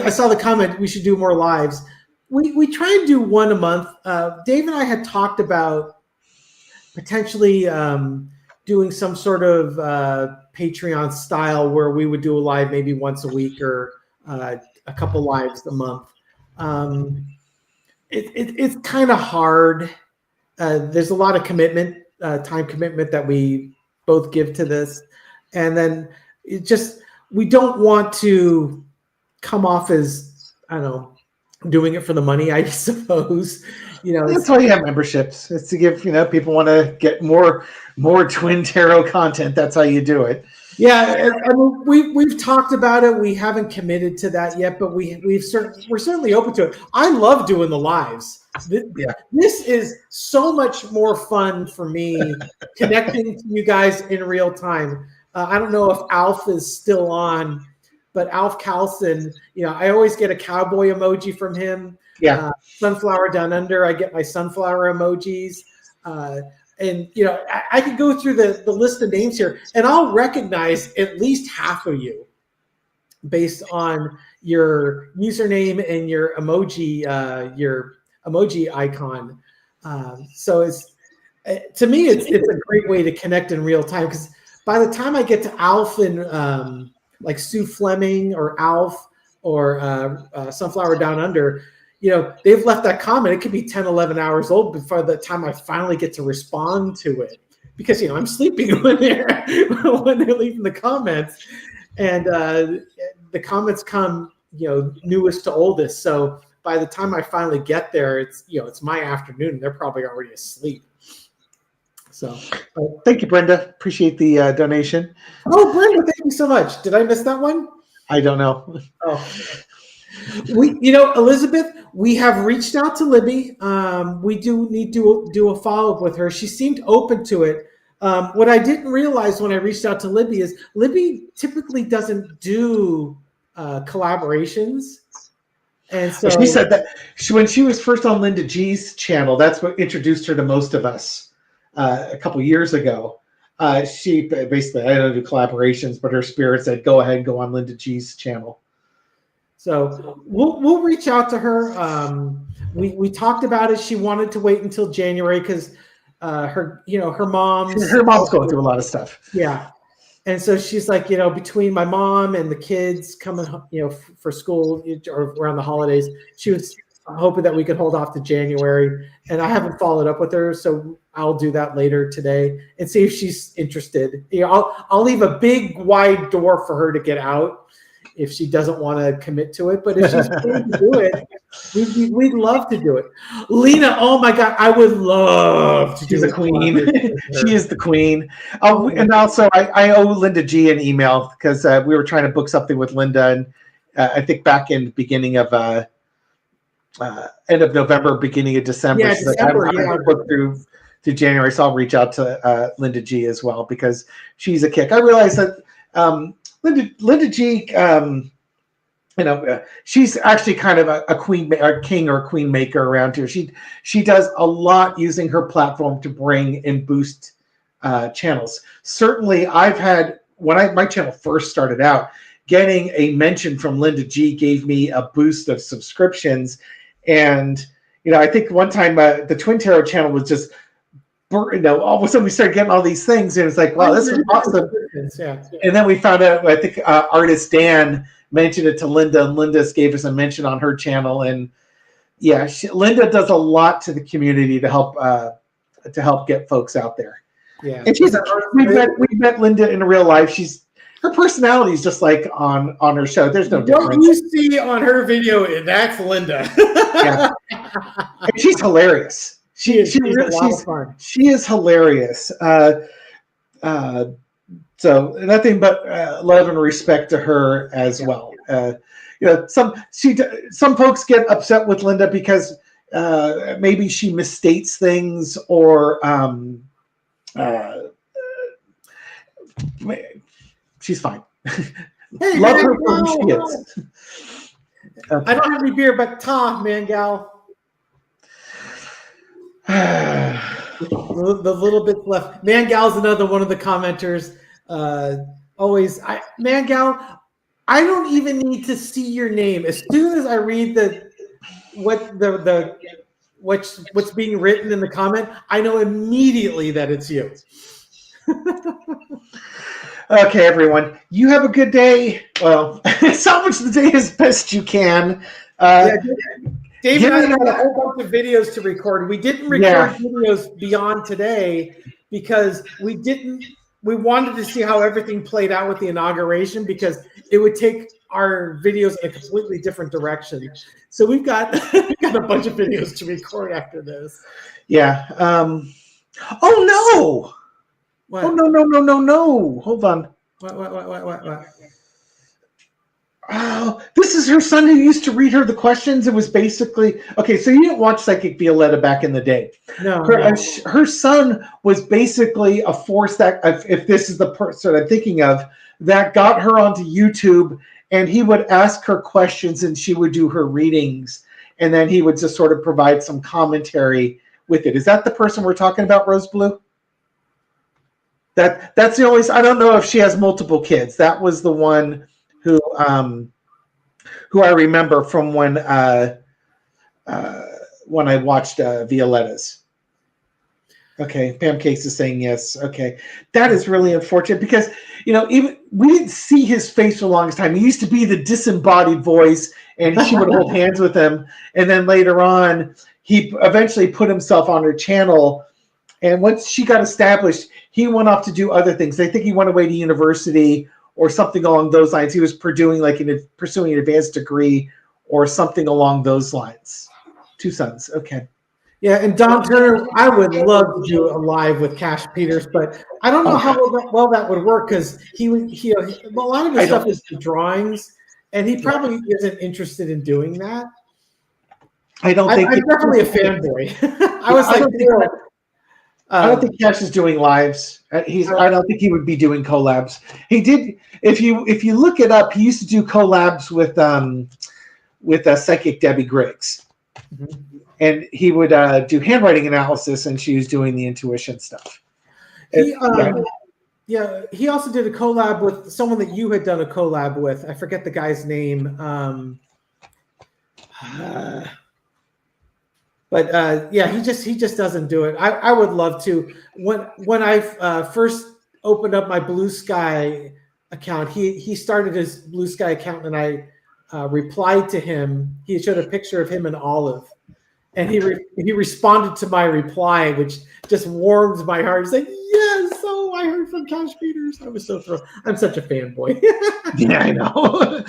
B: I saw the comment, we should do more lives. We try and do one a month. Dave and I had talked about potentially doing some sort of Patreon style where we would do a live maybe once a week or a couple lives a month. It's kind of hard. There's a lot of commitment, time commitment that we both give to this. And then we don't want to come off as, I don't know, doing it for the money, I suppose.
A: That's why you have memberships. It's to give, people want to get more Twin Tarot content. That's how you do it.
B: Yeah, I mean, we've talked about it. We haven't committed to that yet, but we're certainly open to it. I love doing the lives. This is so much more fun for me connecting to you guys in real time. I don't know if Alf is still on, but Alf Carlson, I always get a cowboy emoji from him.
A: Yeah.
B: Sunflower Down Under, I get my sunflower emojis. And, I could go through the list of names here, and I'll recognize at least half of you based on your username and your emoji icon. So to me, it's a great way to connect in real time, because by the time I get to Alf and like Sue Fleming or Alf or Sunflower Down Under, they've left that comment. It could be 10, 11 hours old before the time I finally get to respond to it, because, I'm sleeping when they're leaving the comments, and the comments come, newest to oldest. So by the time I finally get there, it's my afternoon. They're probably already asleep. So
A: thank you, Brenda. Appreciate the donation.
B: Oh, Brenda, thank you so much. Did I miss that one?
A: I don't know.
B: Oh. Elizabeth, we have reached out to Libby. We do need to do a follow-up with her. She seemed open to it. What I didn't realize when I reached out to Libby is Libby typically doesn't do collaborations. And so
A: she said that when she was first on Linda G's channel, that's what introduced her to most of us a couple years ago. She basically, I don't do collaborations, but her spirit said, go ahead, go on Linda G's channel.
B: So we'll reach out to her. We talked about it. She wanted to wait until January because her mom's
A: going through a lot of stuff.
B: Yeah, and so she's like, between my mom and the kids coming, for school or around the holidays, she was hoping that we could hold off to January. And I haven't followed up with her, so I'll do that later today and see if she's interested. I'll leave a big wide door for her to get out if she doesn't want to commit to it. But if she's willing to do it, we'd love to do it. Lena, oh my God, I would love to do it.
A: She's a queen. She is the queen. Oh, and also I owe Linda G an email because we were trying to book something with Linda, and I think back in the beginning of end of November, beginning of December.
B: Yeah,
A: she's
B: December,
A: like, I'm booked through to January, so I'll reach out to Linda G as well because she's a kick. I realize that Linda G, she's actually kind of a queen, a king or queen maker around here. She does a lot using her platform to bring and boost channels. Certainly, I've had when my channel first started out, getting a mention from Linda G gave me a boost of subscriptions. And, I think one time the Twin Tarot channel was just, all of a sudden we started getting all these things. And it's like, wow, this is awesome.
B: Yeah.
A: And then we found out, I think artist Dan mentioned it to Linda, and Linda gave us a mention on her channel. And yeah, Linda does a lot to the community to help get folks out there.
B: Yeah.
A: And we met Linda in real life. Her personality is just like on her show. There's no difference.
B: What you see on her video, that's Linda.
A: Yeah. And she's hilarious. She's a lot of fun. She is hilarious. So nothing but love and respect to her as well. Some folks get upset with Linda because maybe she misstates things or she's fine.
B: Hey,
A: love her for who she is.
B: I don't have any beer, but man, gal. The little bits left. Man, gal's another one of the commenters. Man, gal, I don't even need to see your name. As soon as I read what's being written in the comment, I know immediately that it's you.
A: Okay, everyone. You have a good day. Well, salvage the day as best you can.
B: Dave and I had a whole bunch of videos to record. We didn't record videos beyond today because we wanted to see how everything played out with the inauguration because it would take our videos in a completely different direction. So we've got a bunch of videos to record after this.
A: Yeah. Oh no.
B: What?
A: Oh no. Hold on.
B: What?
A: Oh, this is her son who used to read her the questions. It was basically okay. So you didn't watch Psychic Violetta back in the day.
B: No.
A: Her son was basically a force that, if this is the person I'm thinking of, that got her onto YouTube, and he would ask her questions, and she would do her readings, and then he would just sort of provide some commentary with it. Is that the person we're talking about, Rose Blue? That's the only. I don't know if she has multiple kids. That was the one who I remember from when I watched Violetta's. Okay, Pam Case is saying yes. Okay, that is really unfortunate because even we didn't see his face for the longest time. He used to be the disembodied voice, and she would hold hands with him. And then later on, he eventually put himself on her channel. And once she got established, he went off to do other things. I think he went away to university or something along those lines. He was pursuing an advanced degree or something along those lines. 2 sons. Okay.
B: Yeah, and Don Turner, I would love to do a live with Cash Peters, but I don't know how well that would work because a lot of his stuff is the drawings, and he probably isn't interested in doing that.
A: I'm
B: definitely a fanboy. I
A: don't think Cash is doing lives. I don't think he would be doing collabs. He did. If you look it up, he used to do collabs with Psychic Debbie Griggs, and he would do handwriting analysis, and she was doing the intuition stuff.
B: He also did a collab with someone that you had done a collab with. I forget the guy's name. But he just doesn't do it. I would love to. When I first opened up my Blue Sky account, he started his Blue Sky account, and I replied to him. He showed a picture of him and Olive, and he responded to my reply, which just warmed my heart. He's like, "Yes, oh, I heard from Cash Peters." I was so thrilled. I'm such a fanboy.
A: Yeah, I know.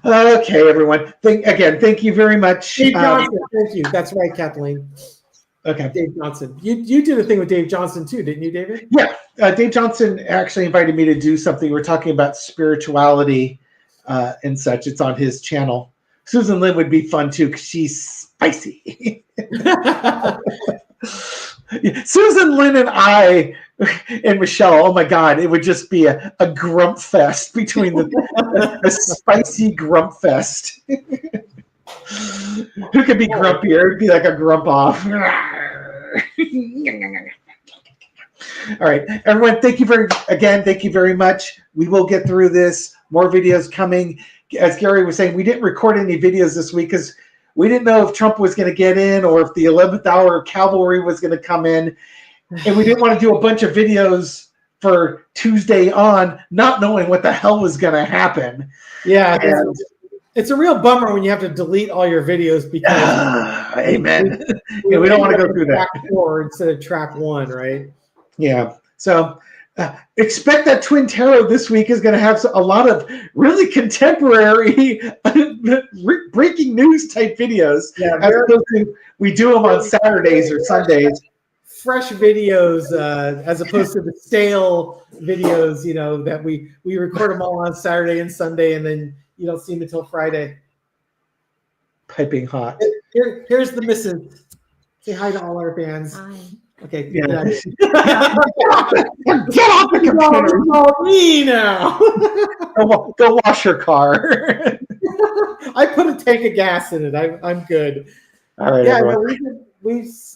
A: Okay, everyone. Thank you very much.
B: Dave Johnson, thank you. That's right, Kathleen.
A: Okay.
B: Dave Johnson. You did a thing with Dave Johnson too, didn't you, David?
A: Yeah. Dave Johnson actually invited me to do something. We're talking about spirituality and such. It's on his channel. Susan Lynn would be fun too because she's spicy. Susan Lynn and I and Michelle, oh my God, it would just be a grump fest between a spicy grump fest. Who could be grumpier? It'd be like a grump off. All right, everyone, thank you very much. We will get through this. More videos coming. As Gary was saying, we didn't record any videos this week because we didn't know if Trump was going to get in or if the 11th hour cavalry was going to come in. And we didn't want to do a bunch of videos for Tuesday on, not knowing what the hell was going to happen.
B: Yeah. It's a real bummer when you have to delete all your videos because
A: amen. We don't want to go through that.
B: Track 4 instead of track 1, right?
A: Yeah. So expect that Twin Tarot this week is going to have a lot of really contemporary breaking news type videos. Yeah, as opposed to we do them on Saturdays or Sundays.
B: Fresh videos as opposed to the stale videos, that we record them all on Saturday and Sunday, and then you don't see them until Friday.
A: Piping hot.
B: Here's the missus. Say hi to all our fans. Hi. Okay.
A: Yeah.
B: Get off the computer. It's me now.
A: Go wash your car.
B: I put a tank of gas in it. I'm good.
A: All right.
B: Yeah.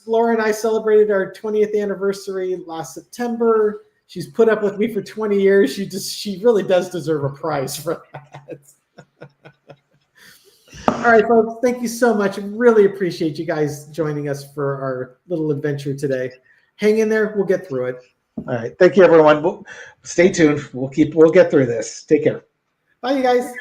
B: Laura and I celebrated our 20th anniversary last September. She's put up with me for 20 years. She really does deserve a prize for that. All right, folks, thank you so much. Really appreciate you guys joining us for our little adventure today. Hang in there. We'll get through it.
A: All right. Thank you, everyone. Stay tuned. We'll get through this. Take care.
B: Bye, you guys.